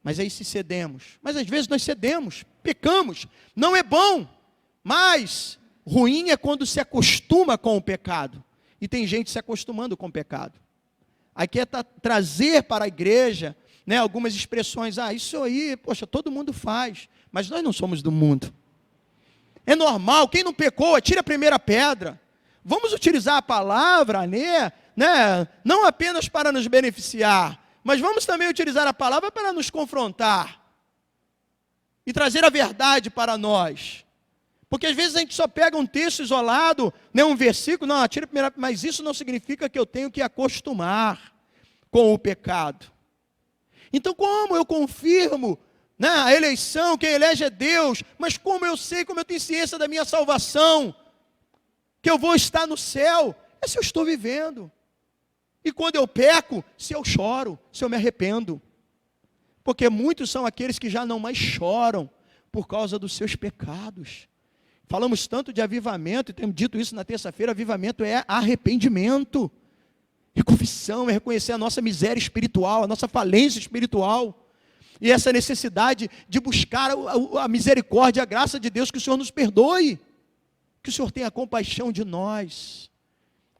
mas aí se cedemos. Mas às vezes nós cedemos, pecamos, não é bom, mas Ruim é quando se acostuma com o pecado. E tem gente se acostumando com o pecado. Aqui é trazer para a igreja, né, algumas expressões. Isso aí, poxa, todo mundo faz. Mas nós não somos do mundo. É normal, quem não pecou, atire a primeira pedra. Vamos utilizar a palavra, né, não apenas para nos beneficiar, mas vamos também utilizar a palavra para nos confrontar. E trazer a verdade para nós. Porque às vezes a gente só pega um texto isolado, né, um versículo, não, atira a primeira, mas isso não significa que eu tenho que acostumar com o pecado. Então como eu confirmo, né, a eleição, quem elege é Deus, mas como eu sei, como eu tenho ciência da minha salvação, que eu vou estar no céu, é se eu estou vivendo. E quando eu peco, se eu choro, se eu me arrependo. Porque muitos são aqueles que já não mais choram por causa dos seus pecados. Falamos tanto de avivamento, e temos dito isso na terça-feira, avivamento é arrependimento. É confissão, é reconhecer a nossa miséria espiritual, a nossa falência espiritual. E essa necessidade de buscar a misericórdia, a graça de Deus, que o Senhor nos perdoe. Que o Senhor tenha compaixão de nós.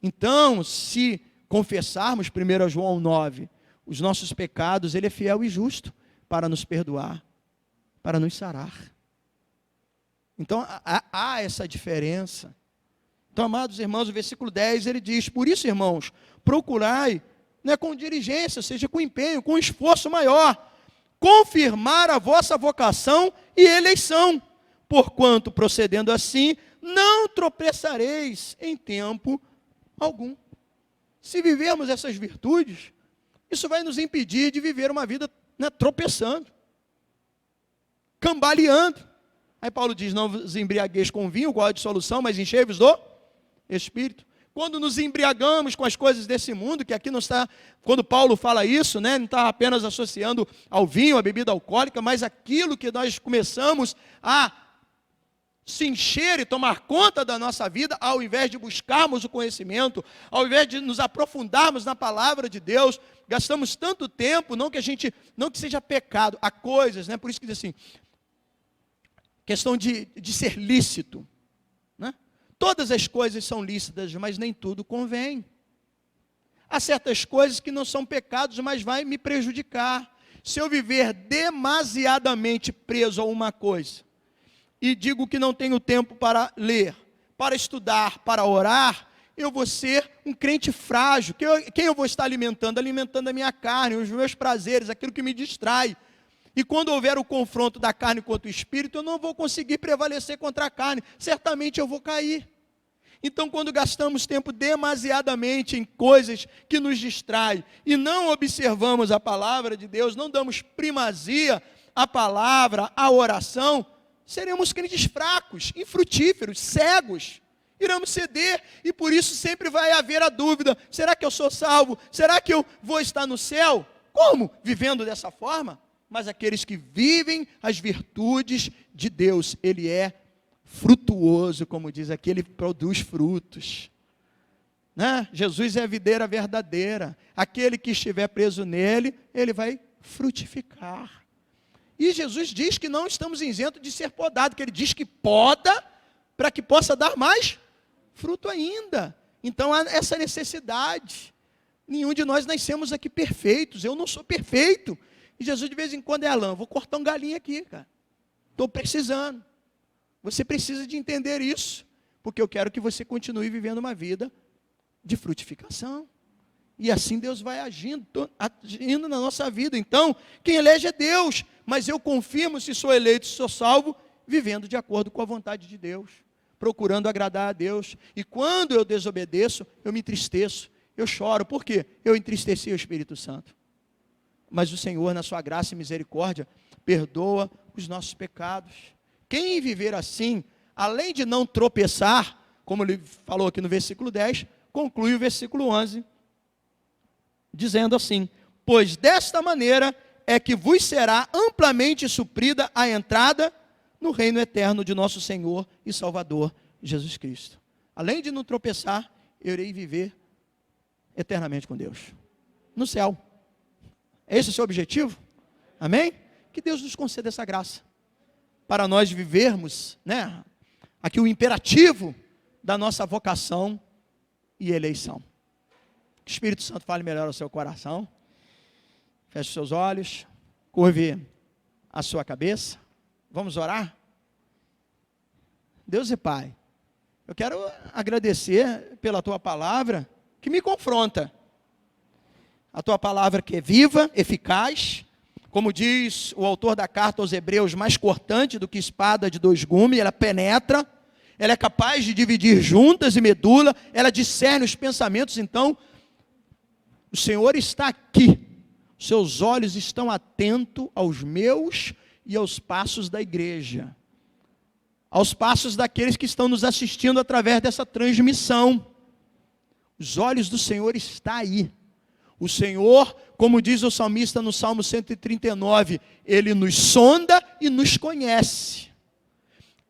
Então, se confessarmos, 1 João 9, os nossos pecados, Ele é fiel e justo para nos perdoar, para nos sarar. Então, há essa diferença. Então, amados irmãos, o versículo 10, ele diz, por isso, irmãos, procurai, com diligência, ou seja, com empenho, com esforço maior, confirmar a vossa vocação e eleição, porquanto, procedendo assim, não tropeçareis em tempo algum. Se vivermos essas virtudes, isso vai nos impedir de viver uma vida, tropeçando, cambaleando. Aí Paulo diz, não vos embriagueis com vinho, qual é a dissolução, mas enchei-vos do Espírito. Quando nos embriagamos com as coisas desse mundo, que aqui não está, quando Paulo fala isso, não está apenas associando ao vinho, à bebida alcoólica, mas aquilo que nós começamos a se encher e tomar conta da nossa vida, ao invés de buscarmos o conhecimento, ao invés de nos aprofundarmos na palavra de Deus, gastamos tanto tempo, não que seja pecado, há coisas, por isso que diz assim, questão de ser lícito, todas as coisas são lícitas, mas nem tudo convém. Há certas coisas que não são pecados, mas vai me prejudicar. Se eu viver demasiadamente preso a uma coisa, e digo que não tenho tempo para ler, para estudar, para orar, eu vou ser um crente frágil. Quem eu vou estar alimentando? Alimentando a minha carne, os meus prazeres, aquilo que me distrai. E quando houver o confronto da carne contra o espírito, eu não vou conseguir prevalecer contra a carne. Certamente eu vou cair. Então, quando gastamos tempo demasiadamente em coisas que nos distraem e não observamos a palavra de Deus, não damos primazia à palavra, à oração, seremos crentes fracos, infrutíferos, cegos. Iremos ceder e por isso sempre vai haver a dúvida, será que eu sou salvo? Será que eu vou estar no céu? Como? Vivendo dessa forma? Mas aqueles que vivem as virtudes de Deus, Ele é frutuoso, como diz aqui, Ele produz frutos. Jesus é a videira verdadeira. Aquele que estiver preso nele, ele vai frutificar. E Jesus diz que não estamos isentos de ser podado, que Ele diz que poda para que possa dar mais fruto ainda. Então há essa necessidade. Nenhum de nós nascemos aqui perfeitos, eu não sou perfeito. E Jesus de vez em quando Alain, vou cortar um galinho aqui, cara. Estou precisando. Você precisa de entender isso, porque eu quero que você continue vivendo uma vida de frutificação. E assim Deus vai agindo na nossa vida. Então, quem elege é Deus, mas eu confirmo se sou eleito, se sou salvo, vivendo de acordo com a vontade de Deus, procurando agradar a Deus. E quando eu desobedeço, eu me entristeço, eu choro. Por quê? Eu entristeci o Espírito Santo. Mas o Senhor, na sua graça e misericórdia, perdoa os nossos pecados. Quem viver assim, além de não tropeçar, como ele falou aqui no versículo 10, conclui o versículo 11, dizendo assim, pois desta maneira é que vos será amplamente suprida a entrada no reino eterno de nosso Senhor e Salvador Jesus Cristo. Além de não tropeçar, eu irei viver eternamente com Deus, no céu. Esse é o seu objetivo? Amém? Que Deus nos conceda essa graça, para nós vivermos, aqui o imperativo da nossa vocação e eleição. Que o Espírito Santo fale melhor ao seu coração. Feche seus olhos, curve a sua cabeça. Vamos orar? Deus e Pai, eu quero agradecer pela Tua palavra que me confronta. A Tua palavra que é viva, eficaz, como diz o autor da carta aos Hebreus, mais cortante do que espada de dois gumes, ela penetra, ela é capaz de dividir juntas e medula, ela discerne os pensamentos. Então, o Senhor está aqui, seus olhos estão atentos aos meus e aos passos da igreja, aos passos daqueles que estão nos assistindo através dessa transmissão. Os olhos do Senhor estão aí. O Senhor, como diz o salmista no Salmo 139, Ele nos sonda e nos conhece.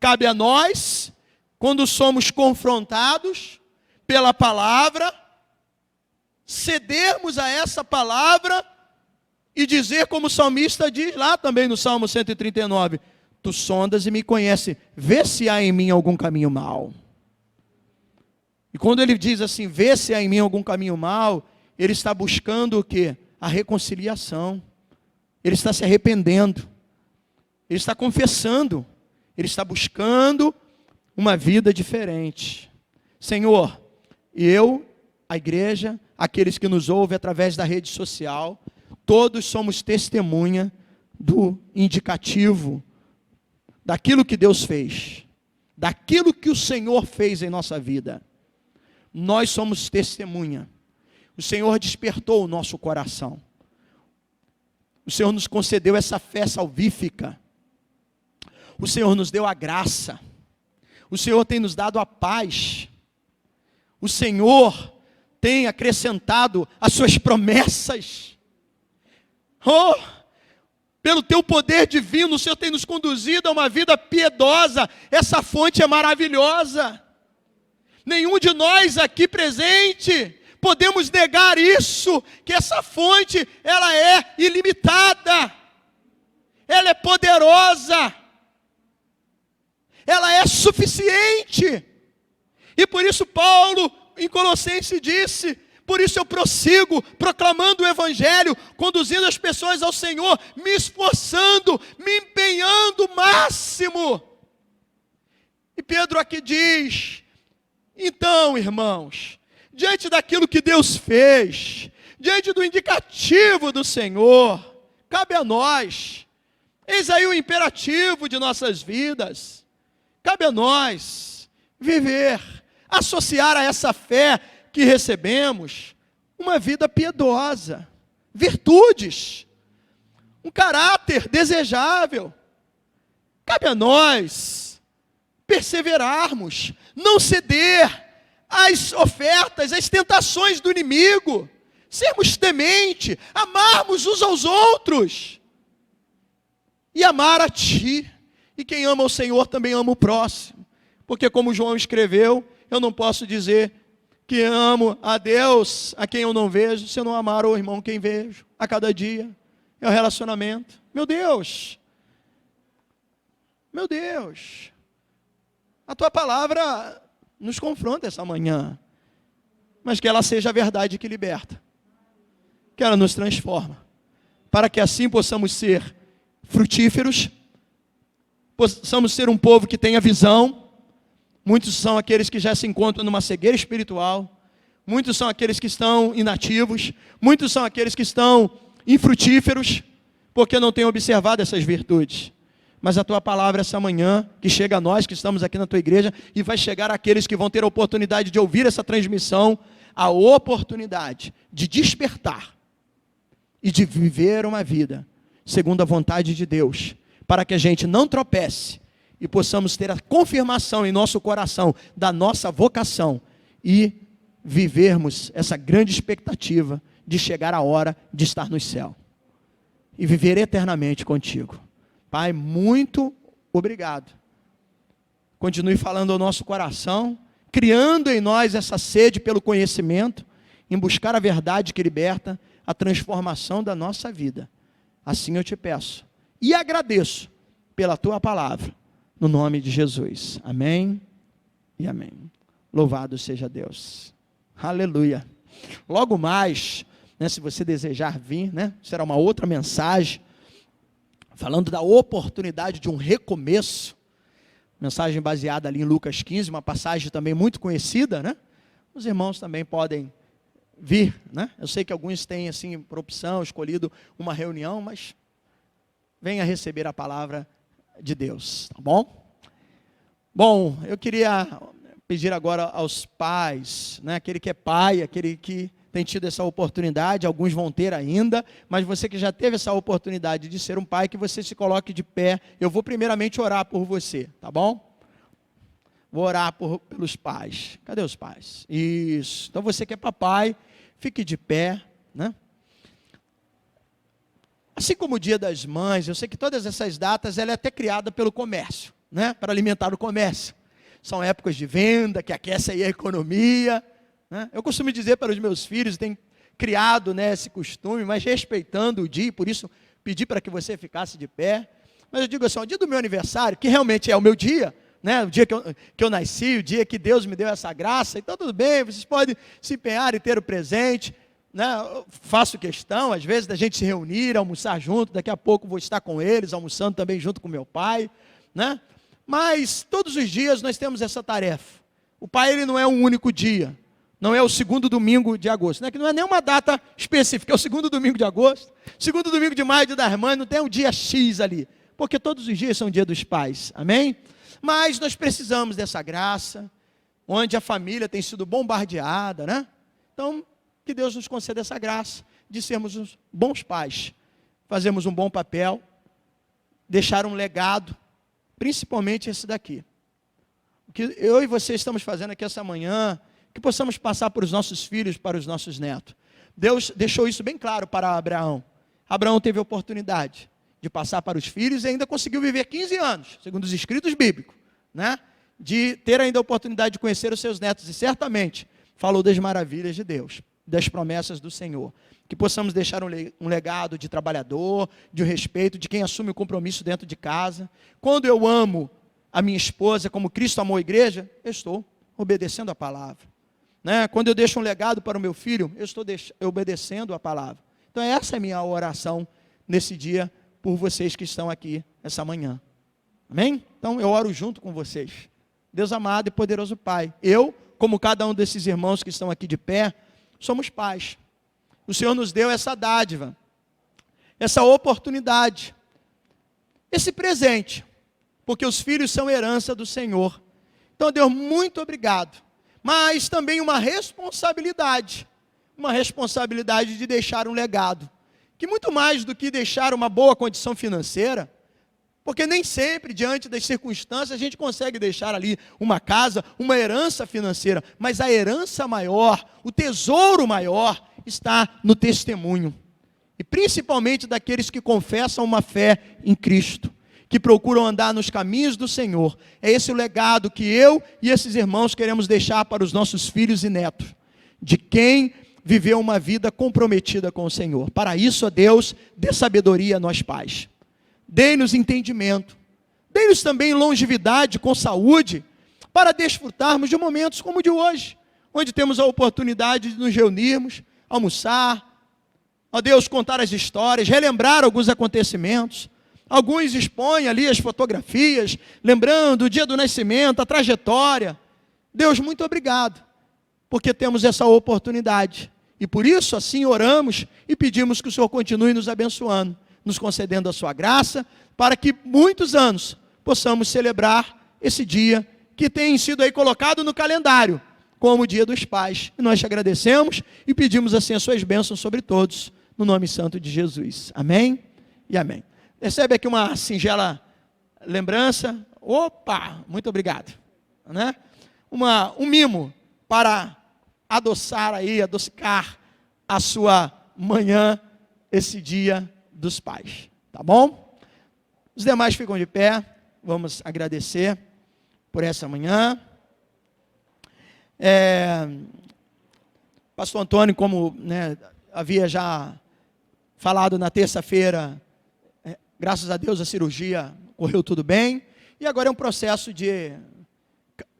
Cabe a nós, quando somos confrontados pela palavra, cedermos a essa palavra e dizer como o salmista diz lá também no Salmo 139, Tu sondas e me conheces, vê se há em mim algum caminho mau. E quando ele diz assim, vê se há em mim algum caminho mau, ele está buscando o quê? A reconciliação. Ele está se arrependendo. Ele está confessando. Ele está buscando uma vida diferente. Senhor, eu, a igreja, aqueles que nos ouvem através da rede social, todos somos testemunha do indicativo daquilo que Deus fez, daquilo que o Senhor fez em nossa vida. Nós somos testemunha. O Senhor despertou o nosso coração. O Senhor nos concedeu essa fé salvífica. O Senhor nos deu a graça. O Senhor tem nos dado a paz. O Senhor tem acrescentado as suas promessas. Oh, pelo teu poder divino, o Senhor tem nos conduzido a uma vida piedosa. Essa fonte é maravilhosa. Nenhum de nós aqui presente podemos negar isso, que essa fonte, ela é ilimitada, ela é poderosa, ela é suficiente. E por isso Paulo, em Colossenses, disse, por isso eu prossigo, proclamando o Evangelho, conduzindo as pessoas ao Senhor, me esforçando, me empenhando o máximo. E Pedro aqui diz, então, irmãos, diante daquilo que Deus fez, diante do indicativo do Senhor, cabe a nós, eis aí o imperativo de nossas vidas, cabe a nós viver, associar a essa fé que recebemos, uma vida piedosa, virtudes, um caráter desejável. Cabe a nós perseverarmos, não ceder às ofertas, às tentações do inimigo, sermos tementes, amarmos uns aos outros e amar a Ti. E quem ama o Senhor também ama o próximo, porque como João escreveu, eu não posso dizer que amo a Deus, a quem eu não vejo, se eu não amar o irmão quem vejo, a cada dia. É o relacionamento. Meu Deus, a Tua palavra nos confronta essa manhã, mas que ela seja a verdade que liberta, que ela nos transforma, para que assim possamos ser frutíferos, possamos ser um povo que tenha visão. Muitos são aqueles que já se encontram numa cegueira espiritual, muitos são aqueles que estão inativos, muitos são aqueles que estão infrutíferos, porque não têm observado essas virtudes. Mas a Tua palavra essa manhã, que chega a nós, que estamos aqui na Tua igreja, e vai chegar àqueles que vão ter a oportunidade de ouvir essa transmissão, a oportunidade de despertar e de viver uma vida segundo a vontade de Deus, para que a gente não tropece e possamos ter a confirmação em nosso coração da nossa vocação e vivermos essa grande expectativa de chegar a hora de estar no céu e viver eternamente contigo. Pai, muito obrigado. Continue falando ao nosso coração, criando em nós essa sede pelo conhecimento, em buscar a verdade que liberta, a transformação da nossa vida. Assim eu te peço e agradeço pela Tua palavra, no nome de Jesus. Amém e amém. Louvado seja Deus. Aleluia. Logo mais, né, se você desejar vir, né, será uma outra mensagem, falando da oportunidade de um recomeço. Mensagem baseada ali em Lucas 15, uma passagem também muito conhecida, né? Os irmãos também podem vir, né? Eu sei que alguns têm, assim, por opção, escolhido uma reunião, mas venha receber a palavra de Deus, tá bom? Bom, eu queria pedir agora aos pais, né? Aquele que é pai, aquele que tem tido essa oportunidade, alguns vão ter ainda, mas você que já teve essa oportunidade de ser um pai, que você se coloque de pé. Eu vou primeiramente orar por você, tá bom? Vou orar pelos pais. Cadê os pais? Isso. Então você que é papai, fique de pé, né? Assim como o Dia das Mães, eu sei que todas essas datas, ela é até criada pelo comércio, né? Para alimentar o comércio. São épocas de venda, que aquece aí a economia, né? Eu costumo dizer para os meus filhos, tenho criado, né, esse costume, mas respeitando o dia, por isso pedi para que você ficasse de pé. Mas eu digo assim, o dia do meu aniversário, que realmente é o meu dia, né, o dia que eu nasci, o dia que Deus me deu essa graça, então tudo bem, vocês podem se empenhar e ter o presente, né? Eu faço questão, às vezes, da gente se reunir, almoçar junto, daqui a pouco vou estar com eles, almoçando também junto com meu pai, né? Mas todos os dias nós temos essa tarefa. O pai, ele não é um único dia, não é o segundo domingo de agosto, né? Que não é nenhuma data específica, é o segundo domingo de agosto, segundo domingo de maio, dia das mães, não tem um dia X ali, porque todos os dias são dia dos pais, amém? Mas nós precisamos dessa graça, onde a família tem sido bombardeada, né? Então, que Deus nos conceda essa graça de sermos uns bons pais, fazermos um bom papel, deixar um legado, principalmente esse daqui. O que eu e você estamos fazendo aqui essa manhã, que possamos passar para os nossos filhos, para os nossos netos. Deus deixou isso bem claro para Abraão. Abraão teve a oportunidade de passar para os filhos e ainda conseguiu viver 15 anos, segundo os escritos bíblicos, né? De ter ainda a oportunidade de conhecer os seus netos, e certamente falou das maravilhas de Deus, das promessas do Senhor. Que possamos deixar um legado de trabalhador, de respeito, de quem assume o compromisso dentro de casa. Quando eu amo a minha esposa como Cristo amou a igreja, eu estou obedecendo a palavra, né? Quando eu deixo um legado para o meu filho, eu estou obedecendo a palavra. Então essa é a minha oração nesse dia por vocês que estão aqui essa manhã. Amém? Então eu oro junto com vocês. Deus amado e poderoso Pai, eu, como cada um desses irmãos que estão aqui de pé, somos pais. O Senhor nos deu essa dádiva, essa oportunidade, esse presente, porque os filhos são herança do Senhor. Então, Deus, muito obrigado. Mas também uma responsabilidade de deixar um legado, que muito mais do que deixar uma boa condição financeira, porque nem sempre, diante das circunstâncias, a gente consegue deixar ali uma casa, uma herança financeira, mas a herança maior, o tesouro maior, está no testemunho, e principalmente daqueles que confessam uma fé em Cristo, que procuram andar nos caminhos do Senhor. É esse o legado que eu e esses irmãos queremos deixar para os nossos filhos e netos, de quem viveu uma vida comprometida com o Senhor. Para isso, ó Deus, dê sabedoria a nós pais, dê-nos entendimento, dê-nos também longevidade com saúde, para desfrutarmos de momentos como o de hoje, onde temos a oportunidade de nos reunirmos, almoçar, ó Deus, contar as histórias, relembrar alguns acontecimentos. Alguns expõem ali as fotografias, lembrando o dia do nascimento, a trajetória. Deus, muito obrigado, porque temos essa oportunidade. E por isso, assim, oramos e pedimos que o Senhor continue nos abençoando, nos concedendo a sua graça, para que muitos anos possamos celebrar esse dia que tem sido aí colocado no calendário, como o Dia dos Pais. E nós te agradecemos e pedimos assim as suas bênçãos sobre todos, no nome santo de Jesus. Amém e amém. Recebe aqui uma singela lembrança. Opa, muito obrigado, né? Um mimo para adocicar a sua manhã, esse Dia dos Pais, tá bom? Os demais ficam de pé, vamos agradecer por essa manhã. Pastor Antônio, como, né, havia já falado na terça-feira, graças a Deus a cirurgia correu tudo bem, E agora é um processo de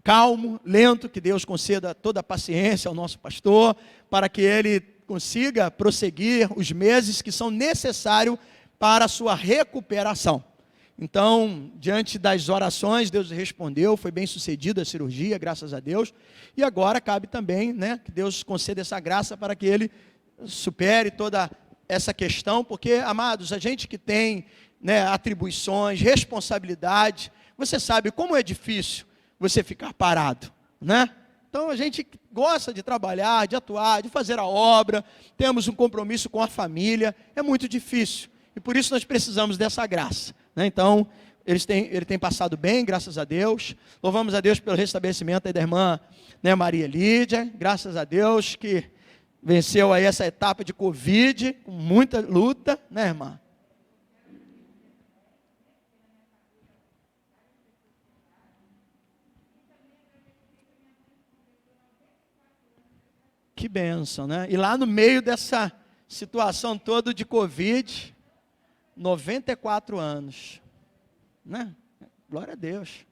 calmo, lento, que Deus conceda toda a paciência ao nosso pastor, para que ele consiga prosseguir os meses que são necessários para a sua recuperação. Então, diante das orações, Deus respondeu, foi bem sucedida a cirurgia, graças a Deus, e agora cabe também, né, que Deus conceda essa graça para que ele supere toda essa questão, porque, amados, a gente que tem, né, atribuições, responsabilidade, você sabe como é difícil você ficar parado, né? Então a gente gosta de trabalhar, de atuar, de fazer a obra, temos um compromisso com a família, é muito difícil, e por isso nós precisamos dessa graça, né? Então, ele tem passado bem, graças a Deus, louvamos a Deus pelo restabelecimento aí da irmã, né, Maria Lídia, graças a Deus que venceu aí essa etapa de Covid, com muita luta, né, irmã? Que bênção, né? E lá no meio dessa situação toda de Covid, 94 anos, né? Glória a Deus.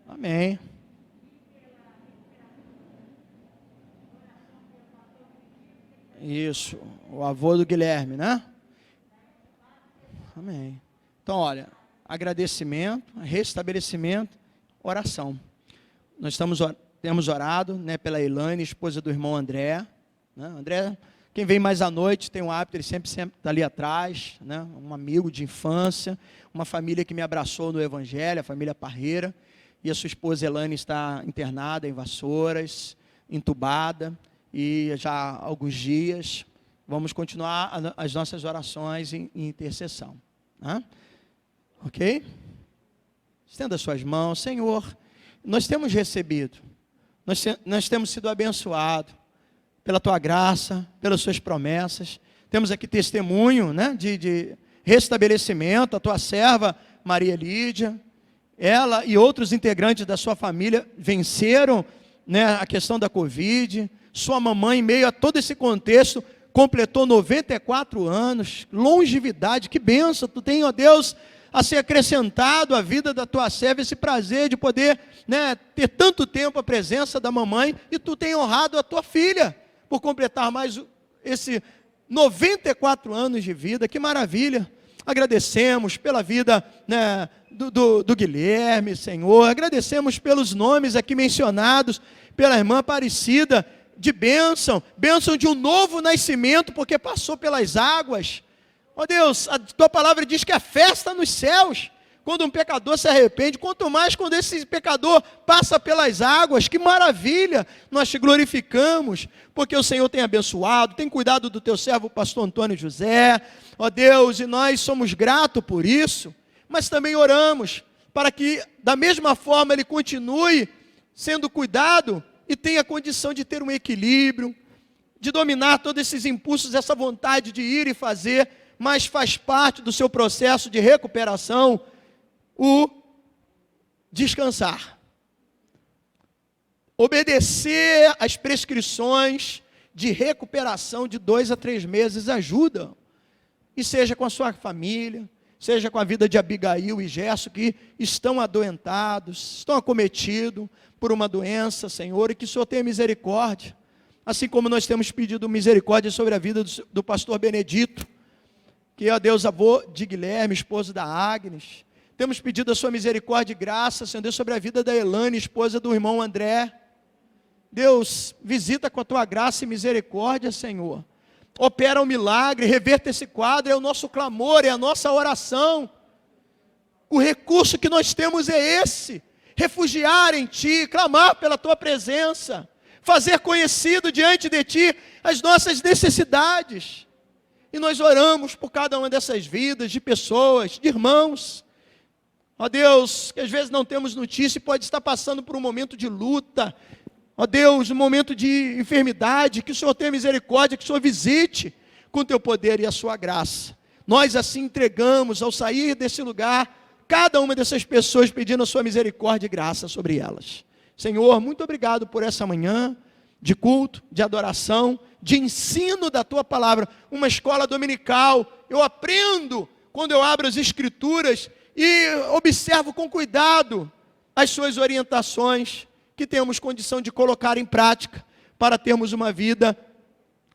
Amém. Isso, o avô do Guilherme, né? Amém. Então, olha, agradecimento, restabelecimento, oração. Nós temos orado, né, pela Elaine, esposa do irmão André, né? André, quem vem mais à noite tem um hábito, ele sempre está ali atrás, né? Um amigo de infância, uma família que me abraçou no Evangelho, a família Parreira, e a sua esposa Elaine está internada em Vassouras, entubada, e já há alguns dias vamos continuar as nossas orações em intercessão, né? Ok? Estenda suas mãos. Senhor, nós temos recebido, nós temos sido abençoados pela Tua graça, pelas Suas promessas, temos aqui testemunho, né, de restabelecimento, a Tua serva Maria Lídia, ela e outros integrantes da sua família venceram, né, a questão da Covid. Sua mamãe, em meio a todo esse contexto, completou 94 anos, longevidade, que bênção, tu tem, ó Deus, a ser acrescentado à vida da tua serva, esse prazer de poder, né, ter tanto tempo a presença da mamãe, e tu tem honrado a tua filha, por completar mais esse 94 anos de vida, que maravilha. Agradecemos pela vida, né, do Guilherme, Senhor, agradecemos pelos nomes aqui mencionados, pela irmã Aparecida, de bênção de um novo nascimento, porque passou pelas águas. Ó Deus, a Tua palavra diz que a festa nos céus, quando um pecador se arrepende, quanto mais quando esse pecador passa pelas águas. Que maravilha, nós Te glorificamos, porque o Senhor tem abençoado, tem cuidado do Teu servo, o pastor Antônio José, ó Deus, e nós somos gratos por isso, mas também oramos, para que da mesma forma ele continue sendo cuidado, e tenha condição de ter um equilíbrio, de dominar todos esses impulsos, essa vontade de ir e fazer, mas faz parte do seu processo de recuperação, o descansar. Obedecer às prescrições de recuperação de 2 a 3 meses ajuda. E seja com a sua família, seja com a vida de Abigail e Gerson, que estão adoentados, estão acometidos por uma doença, Senhor, e que o Senhor tenha misericórdia, assim como nós temos pedido misericórdia sobre a vida do pastor Benedito, que é, ó Deus, avô de Guilherme, esposo da Agnes. Temos pedido a sua misericórdia e graça, Senhor Deus, sobre a vida da Elane, esposa do irmão André. Deus, visita com a Tua graça e misericórdia, Senhor. Opera um milagre, reverta esse quadro, é o nosso clamor, é a nossa oração. O recurso que nós temos é esse: refugiar em Ti, clamar pela Tua presença, fazer conhecido diante de Ti as nossas necessidades. E nós oramos por cada uma dessas vidas, de pessoas, de irmãos, ó Deus, que às vezes não temos notícia e pode estar passando por um momento de luta, ó Deus, um momento de enfermidade, que o Senhor tenha misericórdia, que o Senhor visite com o Teu poder e a Sua graça. Nós assim entregamos, ao sair desse lugar, cada uma dessas pessoas, pedindo a sua misericórdia e graça sobre elas. Senhor, muito obrigado por essa manhã de culto, de adoração, de ensino da tua palavra, uma escola dominical. Eu aprendo quando eu abro as escrituras e observo com cuidado as suas orientações, que temos condição de colocar em prática, para termos uma vida,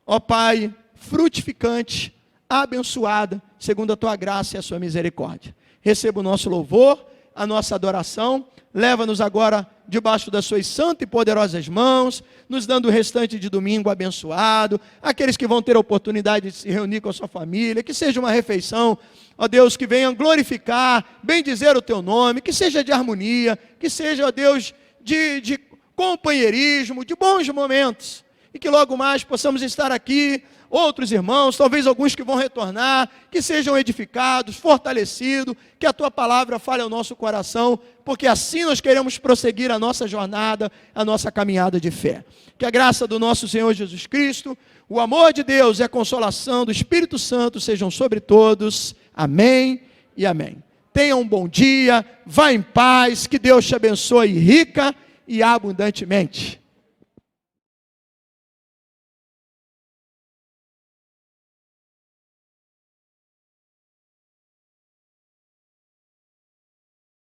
ó Pai, frutificante, abençoada, segundo a tua graça e a sua misericórdia. Receba o nosso louvor, a nossa adoração, leva-nos agora debaixo das suas santas e poderosas mãos, nos dando o restante de domingo abençoado, aqueles que vão ter a oportunidade de se reunir com a sua família, que seja uma refeição, ó Deus, que venham glorificar, bendizer o teu nome, que seja de harmonia, que seja, ó Deus, de companheirismo, de bons momentos, e que logo mais possamos estar aqui, outros irmãos, talvez alguns que vão retornar, que sejam edificados, fortalecidos, que a tua palavra fale ao nosso coração, porque assim nós queremos prosseguir a nossa jornada, a nossa caminhada de fé. Que a graça do nosso Senhor Jesus Cristo, o amor de Deus e a consolação do Espírito Santo sejam sobre todos. Amém e amém. Tenha um bom dia, vá em paz, que Deus te abençoe rica e abundantemente.